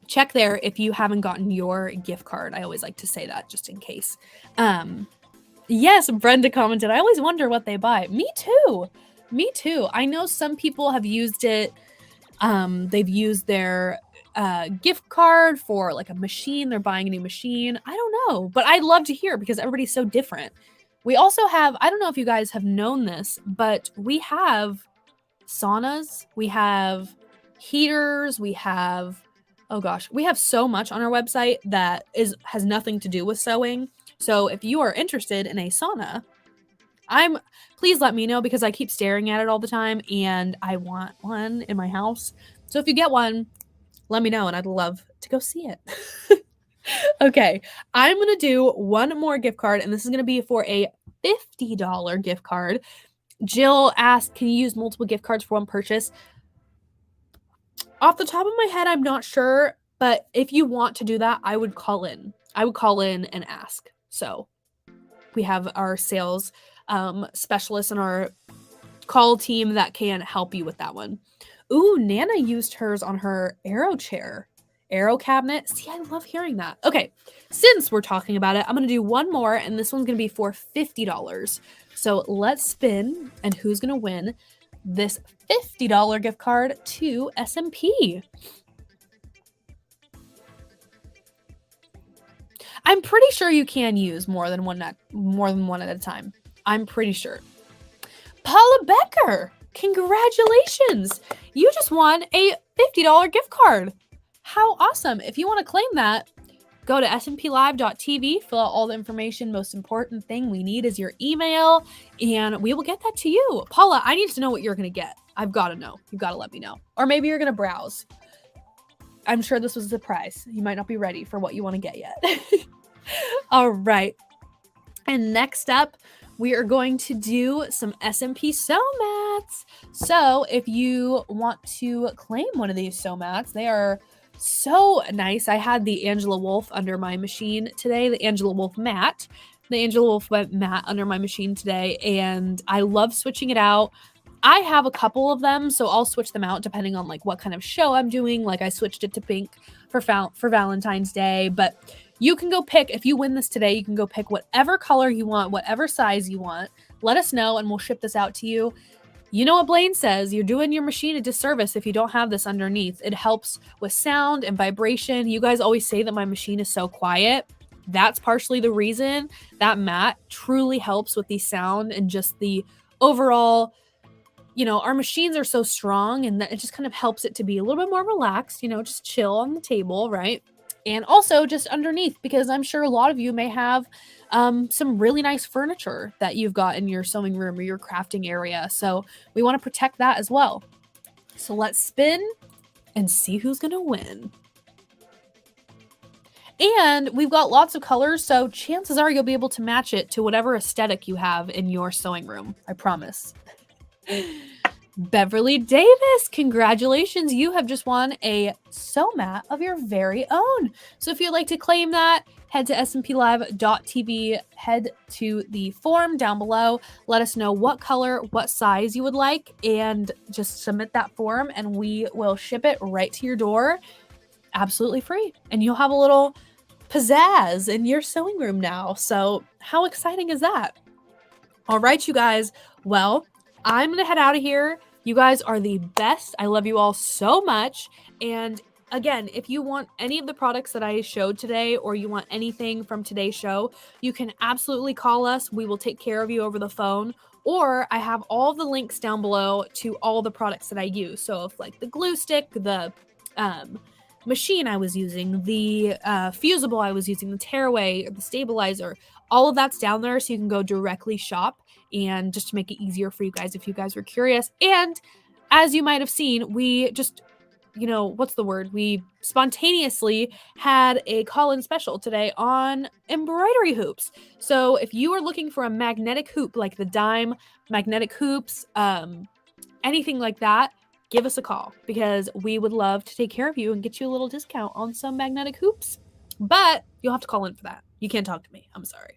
check there if you haven't gotten your gift card. I always like to say that just in case. Yes, Brenda commented, I always wonder what they buy. Me too. I know some people have used it. They've used their gift card for a machine. They're buying a new machine. I don't know, but I'd love to hear because everybody's so different. We also have, I don't know if you guys have known this, but we have saunas, we have heaters, we have, we have so much on our website that has nothing to do with sewing. So if you are interested in a sauna, please let me know, because I keep staring at it all the time and I want one in my house. So if you get one, let me know and I'd love to go see it. Okay, I'm going to do one more gift card, and this is going to be for a $50 gift card. Jill asked, can you use multiple gift cards for one purchase? Off the top of my head, I'm not sure, but if you want to do that, I would call in. I would call in and ask. So we have our sales specialists and our call team that can help you with that one. Ooh, Nana used hers on her arrow cabinet. See, I love hearing that. Okay, since we're talking about it, I'm going to do one more, and this one's going to be for $50. So let's spin, and who's going to win this $50 gift card to SMP? I'm pretty sure you can use more than one at a time. I'm pretty sure. Paula Becker, congratulations! You just won a $50 gift card. How awesome. If you want to claim that, go to SMPLive.tv, fill out all the information. Most important thing we need is your email, and we will get that to you. Paula, I need to know what you're going to get. I've got to know. You've got to let me know. Or maybe you're going to browse. I'm sure this was a surprise. You might not be ready for what you want to get yet. All right. And next up, we are going to do some SMP sew mats. So if you want to claim one of these sew mats, they are so nice. I had the Angela Wolf under my machine today, the Angela Wolf mat under my machine today, and I love switching it out. I have a couple of them, so I'll switch them out depending on like what kind of show I'm doing. Like I switched it to pink for Valentine's Day, but you can go pick, if you win this today, you can go pick whatever color you want, whatever size you want. Let us know and we'll ship this out to you. You know what Blaine says, you're doing your machine a disservice if you don't have this underneath. It helps with sound and vibration. You guys always say that my machine is so quiet. That's partially the reason. That mat truly helps with the sound and just the overall, you know, our machines are so strong and that it just kind of helps it to be a little bit more relaxed, you know, just chill on the table, right? And also just underneath, because I'm sure a lot of you may have some really nice furniture that you've got in your sewing room or your crafting area. So we want to protect that as well. So let's spin and see who's going to win. And we've got lots of colors, so chances are you'll be able to match it to whatever aesthetic you have in your sewing room. I promise. Beverly Davis, congratulations. You have just won a sew mat of your very own. So if you'd like to claim that, head to smplive.tv, head to the form down below. Let us know what color, what size you would like, and just submit that form and we will ship it right to your door absolutely free. And you'll have a little pizzazz in your sewing room now. So how exciting is that? All right, you guys. Well, I'm going to head out of here. You guys are the best. I love you all so much. And again, if you want any of the products that I showed today or you want anything from today's show, you can absolutely call us. We will take care of you over the phone. Or I have all the links down below to all the products that I use. So if like the glue stick, the machine I was using, the fusible I was using, the tearaway, the stabilizer, all of that's down there. So you can go directly shop. And just to make it easier for you guys if you guys were curious. And as you might have seen, we just, you know, what's the word? We spontaneously had a call-in special today on embroidery hoops. So if you are looking for a magnetic hoop, like the dime magnetic hoops, anything like that, give us a call because we would love to take care of you and get you a little discount on some magnetic hoops. But you'll have to call in for that. You can't talk to me. I'm sorry.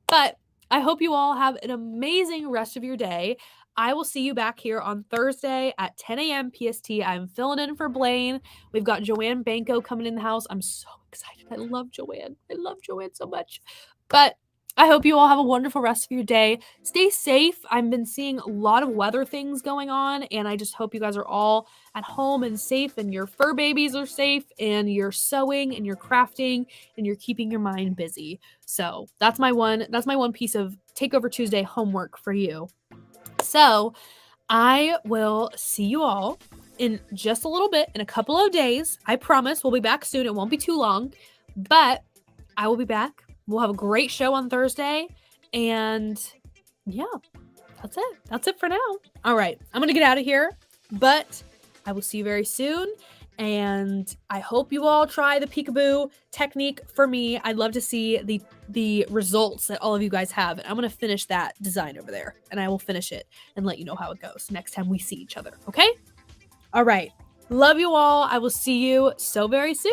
But I hope you all have an amazing rest of your day. I will see you back here on Thursday at 10 a.m. PST. I'm filling in for Blaine. We've got Joanne Banco coming in the house. I'm so excited. I love Joanne. I love Joanne so much. But I hope you all have a wonderful rest of your day. Stay safe. I've been seeing a lot of weather things going on, and I just hope you guys are all at home and safe, and your fur babies are safe, and you're sewing and you're crafting and you're keeping your mind busy. So that's my one piece of Takeover Tuesday homework for you. So I will see you all in just a little bit, in a couple of days. I promise we'll be back soon. It won't be too long, but I will be back. We'll have a great show on Thursday. And yeah, that's it. That's it for now. All right. I'm going to get out of here, but I will see you very soon. And I hope you all try the Peekaboo technique. For me, I'd love to see the results that all of you guys have. And I'm going to finish that design over there. And I will finish it and let you know how it goes next time we see each other. Okay? All right. Love you all. I will see you so very soon.